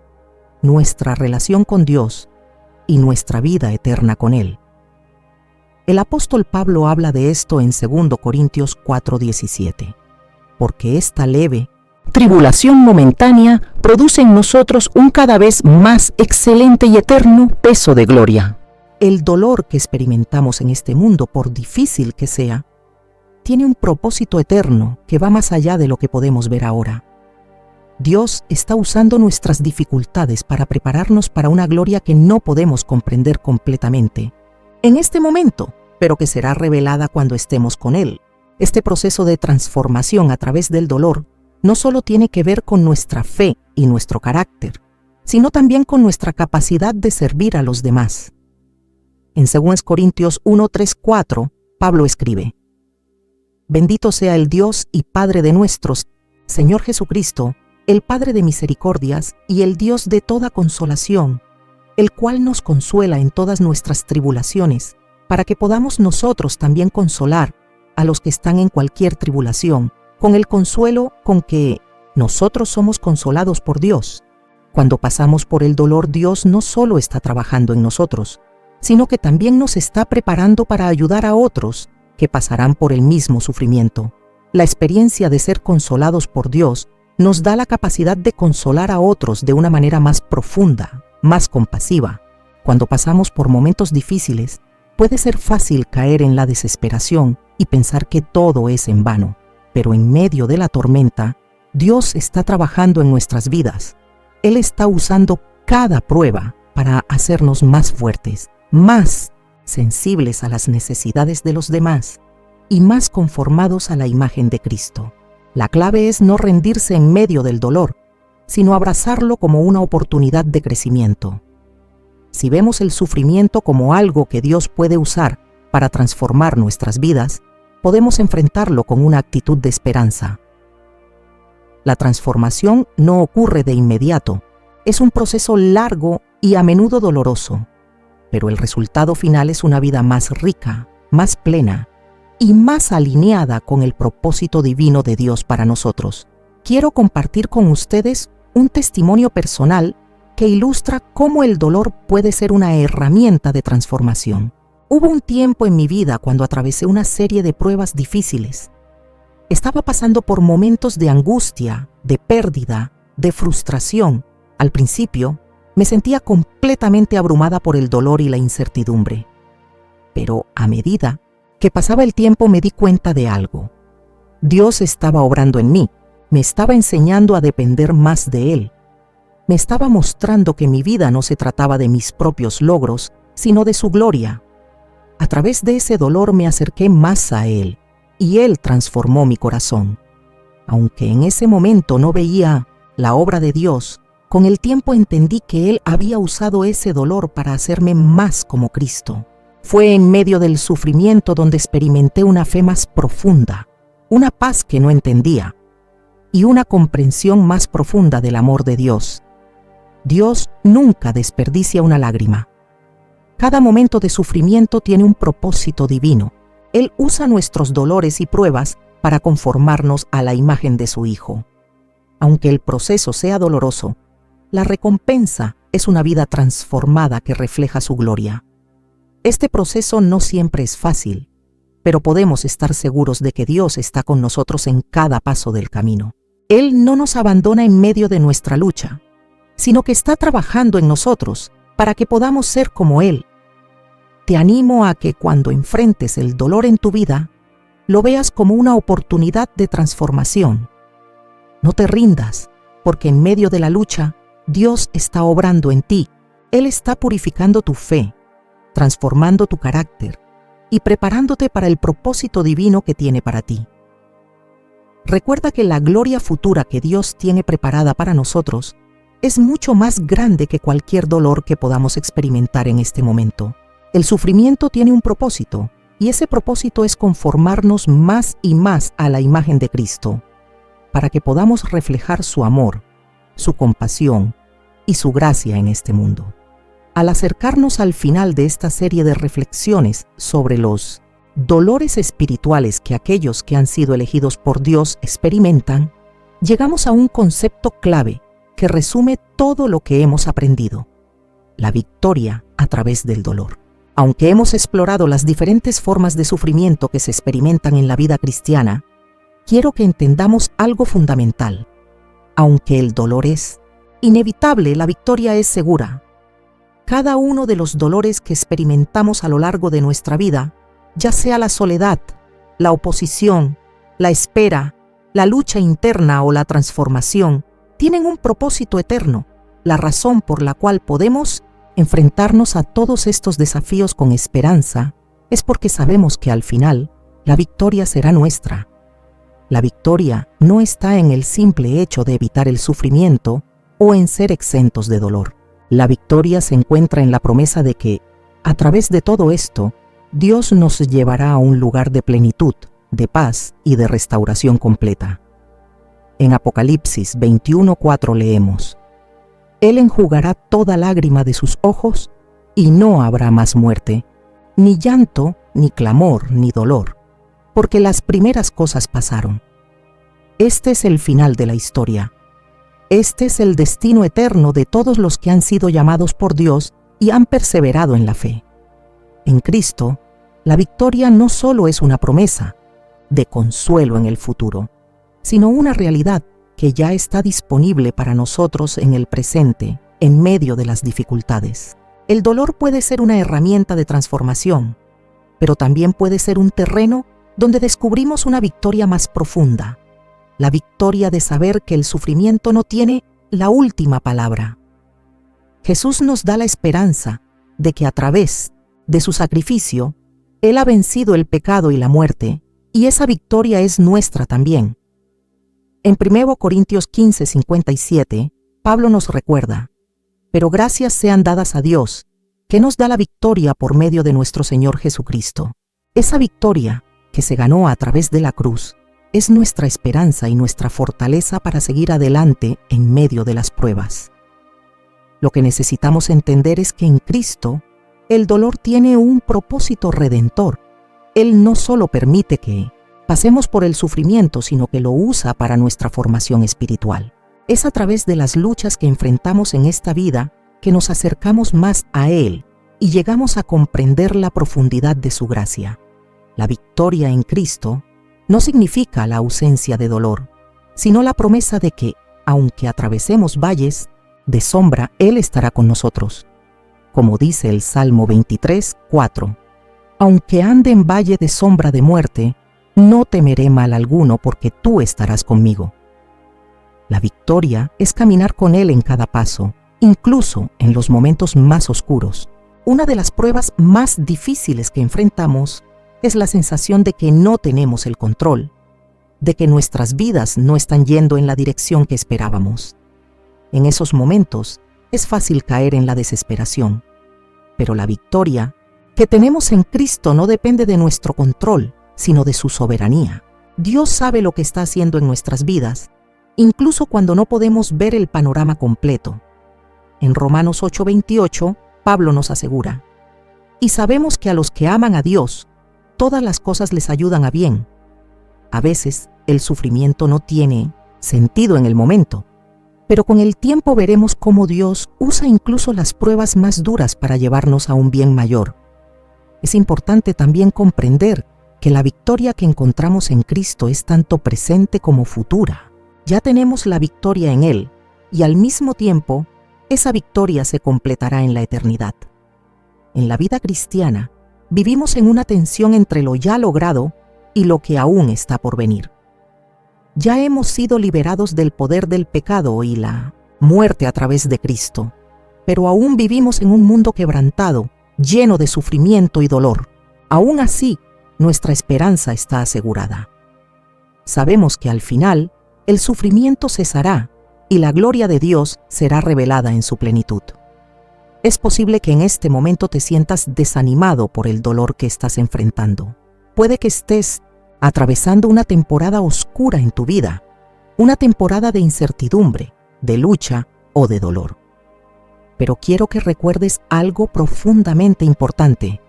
nuestra relación con Dios y nuestra vida eterna con Él. El apóstol Pablo habla de esto en 2 Corintios 4:17. Porque esta leve tribulación momentánea produce en nosotros un cada vez más excelente y eterno peso de gloria. El dolor que experimentamos en este mundo, por difícil que sea, tiene un propósito eterno que va más allá de lo que podemos ver ahora. Dios está usando nuestras dificultades para prepararnos para una gloria que no podemos comprender completamente en este momento, pero que será revelada cuando estemos con Él. Este proceso de transformación a través del dolor no solo tiene que ver con nuestra fe y nuestro carácter, sino también con nuestra capacidad de servir a los demás. En 2 Corintios 1, 3, 4, Pablo escribe: Bendito sea el Dios y Padre de nuestros Señor Jesucristo, el Padre de misericordias y el Dios de toda consolación, el cual nos consuela en todas nuestras tribulaciones, para que podamos nosotros también consolar a los que están en cualquier tribulación, con el consuelo con que nosotros somos consolados por Dios. Cuando pasamos por el dolor, Dios no solo está trabajando en nosotros, sino que también nos está preparando para ayudar a otros que pasarán por el mismo sufrimiento. La experiencia de ser consolados por Dios nos da la capacidad de consolar a otros de una manera más profunda, más compasiva. Cuando pasamos por momentos difíciles, puede ser fácil caer en la desesperación y pensar que todo es en vano, pero en medio de la tormenta, Dios está trabajando en nuestras vidas. Él está usando cada prueba para hacernos más fuertes, más sensibles a las necesidades de los demás y más conformados a la imagen de Cristo. La clave es no rendirse en medio del dolor, sino abrazarlo como una oportunidad de crecimiento. Si vemos el sufrimiento como algo que Dios puede usar para transformar nuestras vidas, podemos enfrentarlo con una actitud de esperanza. La transformación no ocurre de inmediato, es un proceso largo y a menudo doloroso, pero el resultado final es una vida más rica, más plena y más alineada con el propósito divino de Dios para nosotros. Quiero compartir con ustedes un testimonio personal que ilustra cómo el dolor puede ser una herramienta de transformación. Hubo un tiempo en mi vida cuando atravesé una serie de pruebas difíciles. Estaba pasando por momentos de angustia, de pérdida, de frustración. Al principio, me sentía completamente abrumada por el dolor y la incertidumbre. Pero a medida que pasaba el tiempo me di cuenta de algo. Dios estaba obrando en mí, me estaba enseñando a depender más de Él. Me estaba mostrando que mi vida no se trataba de mis propios logros, sino de su gloria. A través de ese dolor me acerqué más a Él, y Él transformó mi corazón. Aunque en ese momento no veía la obra de Dios, con el tiempo entendí que Él había usado ese dolor para hacerme más como Cristo. Fue en medio del sufrimiento donde experimenté una fe más profunda, una paz que no entendía y una comprensión más profunda del amor de Dios. Dios nunca desperdicia una lágrima. Cada momento de sufrimiento tiene un propósito divino. Él usa nuestros dolores y pruebas para conformarnos a la imagen de su Hijo. Aunque el proceso sea doloroso, la recompensa es una vida transformada que refleja su gloria. Este proceso no siempre es fácil, pero podemos estar seguros de que Dios está con nosotros en cada paso del camino. Él no nos abandona en medio de nuestra lucha, sino que está trabajando en nosotros para que podamos ser como Él. Te animo a que cuando enfrentes el dolor en tu vida, lo veas como una oportunidad de transformación. No te rindas, porque en medio de la lucha, Dios está obrando en ti. Él está purificando tu fe, transformando tu carácter y preparándote para el propósito divino que tiene para ti. Recuerda que la gloria futura que Dios tiene preparada para nosotros es mucho más grande que cualquier dolor que podamos experimentar en este momento. El sufrimiento tiene un propósito, y ese propósito es conformarnos más y más a la imagen de Cristo, para que podamos reflejar su amor, su compasión y su gracia en este mundo. Al acercarnos al final de esta serie de reflexiones sobre los dolores espirituales que aquellos que han sido elegidos por Dios experimentan, llegamos a un concepto clave que resume todo lo que hemos aprendido: la victoria a través del dolor. Aunque hemos explorado las diferentes formas de sufrimiento que se experimentan en la vida cristiana, quiero que entendamos algo fundamental. Aunque el dolor es inevitable, la victoria es segura. Cada uno de los dolores que experimentamos a lo largo de nuestra vida, ya sea la soledad, la oposición, la espera, la lucha interna o la transformación, tienen un propósito eterno. La razón por la cual podemos enfrentarnos a todos estos desafíos con esperanza es porque sabemos que al final la victoria será nuestra. La victoria no está en el simple hecho de evitar el sufrimiento, o en ser exentos de dolor. La victoria se encuentra en la promesa de que, a través de todo esto, Dios nos llevará a un lugar de plenitud, de paz y de restauración completa. En Apocalipsis 21:4 leemos: Él enjugará toda lágrima de sus ojos y no habrá más muerte, ni llanto, ni clamor, ni dolor, porque las primeras cosas pasaron. Este es el final de la historia. Este es el destino eterno de todos los que han sido llamados por Dios y han perseverado en la fe. En Cristo, la victoria no solo es una promesa de consuelo en el futuro, sino una realidad que ya está disponible para nosotros en el presente, en medio de las dificultades. El dolor puede ser una herramienta de transformación, pero también puede ser un terreno donde descubrimos una victoria más profunda, la victoria de saber que el sufrimiento no tiene la última palabra. Jesús nos da la esperanza de que a través de su sacrificio, Él ha vencido el pecado y la muerte, y esa victoria es nuestra también. En 1 Corintios 15:57, Pablo nos recuerda: pero gracias sean dadas a Dios, que nos da la victoria por medio de nuestro Señor Jesucristo. Esa victoria, que se ganó a través de la cruz, es nuestra esperanza y nuestra fortaleza para seguir adelante en medio de las pruebas. Lo que necesitamos entender es que en Cristo, el dolor tiene un propósito redentor. Él no solo permite que pasemos por el sufrimiento, sino que lo usa para nuestra formación espiritual. Es a través de las luchas que enfrentamos en esta vida que nos acercamos más a Él y llegamos a comprender la profundidad de su gracia. La victoria en Cristo no significa la ausencia de dolor, sino la promesa de que, aunque atravesemos valles de sombra, Él estará con nosotros. Como dice el Salmo 23:4, aunque ande en valle de sombra de muerte, no temeré mal alguno porque tú estarás conmigo. La victoria es caminar con Él en cada paso, incluso en los momentos más oscuros. Una de las pruebas más difíciles que enfrentamos es la sensación de que no tenemos el control, de que nuestras vidas no están yendo en la dirección que esperábamos. En esos momentos es fácil caer en la desesperación, pero la victoria que tenemos en Cristo no depende de nuestro control, sino de su soberanía. Dios sabe lo que está haciendo en nuestras vidas, incluso cuando no podemos ver el panorama completo. En Romanos 8:28, Pablo nos asegura: y sabemos que a los que aman a Dios, todas las cosas les ayudan a bien. A veces, el sufrimiento no tiene sentido en el momento, pero con el tiempo veremos cómo Dios usa incluso las pruebas más duras para llevarnos a un bien mayor. Es importante también comprender que la victoria que encontramos en Cristo es tanto presente como futura. Ya tenemos la victoria en Él, y al mismo tiempo, esa victoria se completará en la eternidad. En la vida cristiana, vivimos en una tensión entre lo ya logrado y lo que aún está por venir. Ya hemos sido liberados del poder del pecado y la muerte a través de Cristo, pero aún vivimos en un mundo quebrantado, lleno de sufrimiento y dolor. Aún así, nuestra esperanza está asegurada. Sabemos que al final, el sufrimiento cesará y la gloria de Dios será revelada en su plenitud. Es posible que en este momento te sientas desanimado por el dolor que estás enfrentando. Puede que estés atravesando una temporada oscura en tu vida, una temporada de incertidumbre, de lucha o de dolor. Pero quiero que recuerdes algo profundamente importante.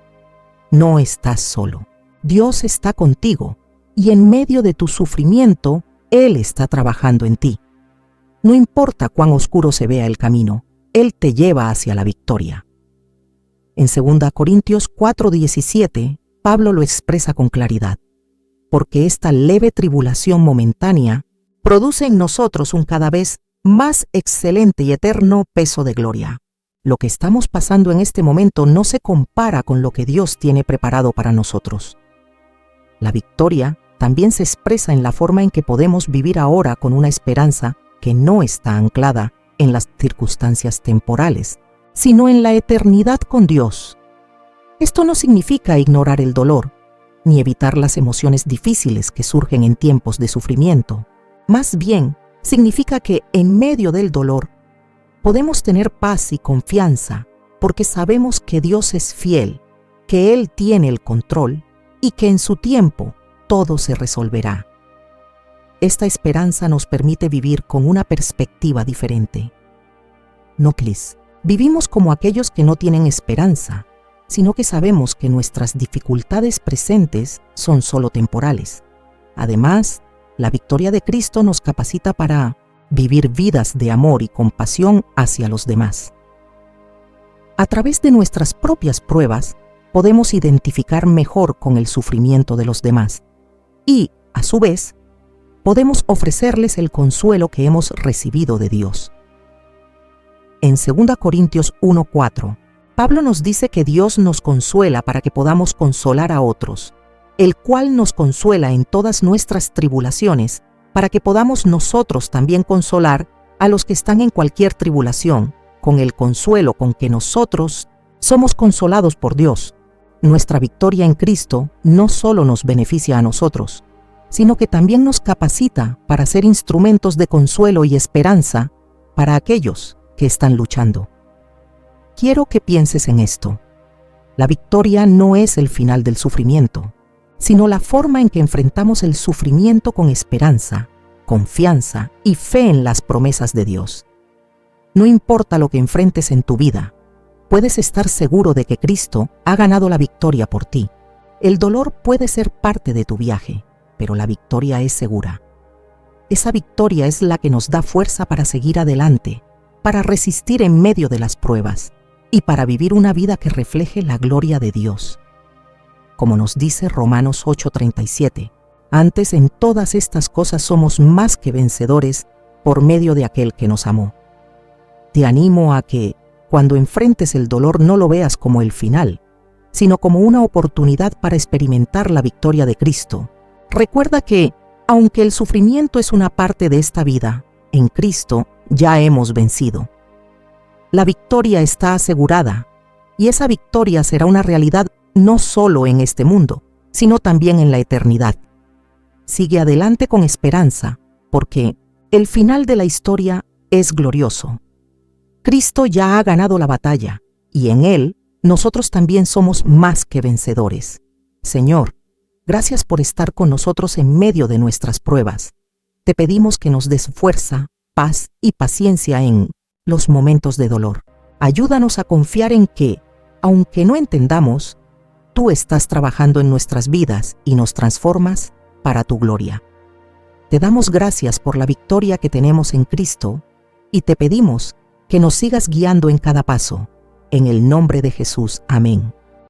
No estás solo. Dios está contigo y en medio de tu sufrimiento, Él está trabajando en ti. No importa cuán oscuro se vea el camino, Él te lleva hacia la victoria. En 2 Corintios 4:17, Pablo lo expresa con claridad. Porque esta leve tribulación momentánea produce en nosotros un cada vez más excelente y eterno peso de gloria. Lo que estamos pasando en este momento no se compara con lo que Dios tiene preparado para nosotros. La victoria también se expresa en la forma en que podemos vivir ahora con una esperanza que no está anclada en las circunstancias temporales, sino en la eternidad con Dios. Esto no significa ignorar el dolor, ni evitar las emociones difíciles que surgen en tiempos de sufrimiento. Más bien, significa que en medio del dolor Podemos tener paz y confianza porque sabemos que Dios es fiel, que Él tiene el control y que en su tiempo todo se resolverá. Esta esperanza nos permite vivir con una perspectiva diferente. No, please, vivimos como aquellos que no tienen esperanza, sino que sabemos que nuestras dificultades presentes son solo temporales. Además, la victoria de Cristo nos capacita para vivir vidas de amor y compasión hacia los demás. A través de nuestras propias pruebas, podemos identificar mejor con el sufrimiento de los demás y, a su vez, podemos ofrecerles el consuelo que hemos recibido de Dios. En 2 Corintios 1:4, Pablo nos dice que Dios nos consuela para que podamos consolar a otros, el cual nos consuela en todas nuestras tribulaciones, para que podamos nosotros también consolar a los que están en cualquier tribulación, con el consuelo con que nosotros somos consolados por Dios. Nuestra victoria en Cristo no solo nos beneficia a nosotros, sino que también nos capacita para ser instrumentos de consuelo y esperanza para aquellos que están luchando. Quiero que pienses en esto. La victoria no es el final del sufrimiento, sino la forma en que enfrentamos el sufrimiento con esperanza, confianza y fe en las promesas de Dios. No importa lo que enfrentes en tu vida, puedes estar seguro de que Cristo ha ganado la victoria por ti. El dolor puede ser parte de tu viaje, pero la victoria es segura. Esa victoria es la que nos da fuerza para seguir adelante, para resistir en medio de las pruebas y para vivir una vida que refleje la gloria de Dios. Como nos dice Romanos 8:37, antes en todas estas cosas somos más que vencedores por medio de aquel que nos amó. Te animo a que, cuando enfrentes el dolor, no lo veas como el final, sino como una oportunidad para experimentar la victoria de Cristo. Recuerda que, aunque el sufrimiento es una parte de esta vida, en Cristo ya hemos vencido. La victoria está asegurada, y esa victoria será una realidad no solo en este mundo, sino también en la eternidad. Sigue adelante con esperanza, porque el final de la historia es glorioso. Cristo ya ha ganado la batalla, y en Él nosotros también somos más que vencedores. Señor, gracias por estar con nosotros en medio de nuestras pruebas. Te pedimos que nos des fuerza, paz y paciencia en los momentos de dolor. Ayúdanos a confiar en que, aunque no entendamos, tú estás trabajando en nuestras vidas y nos transformas para tu gloria. Te damos gracias por la victoria que tenemos en Cristo y te pedimos que nos sigas guiando en cada paso. En el nombre de Jesús. Amén.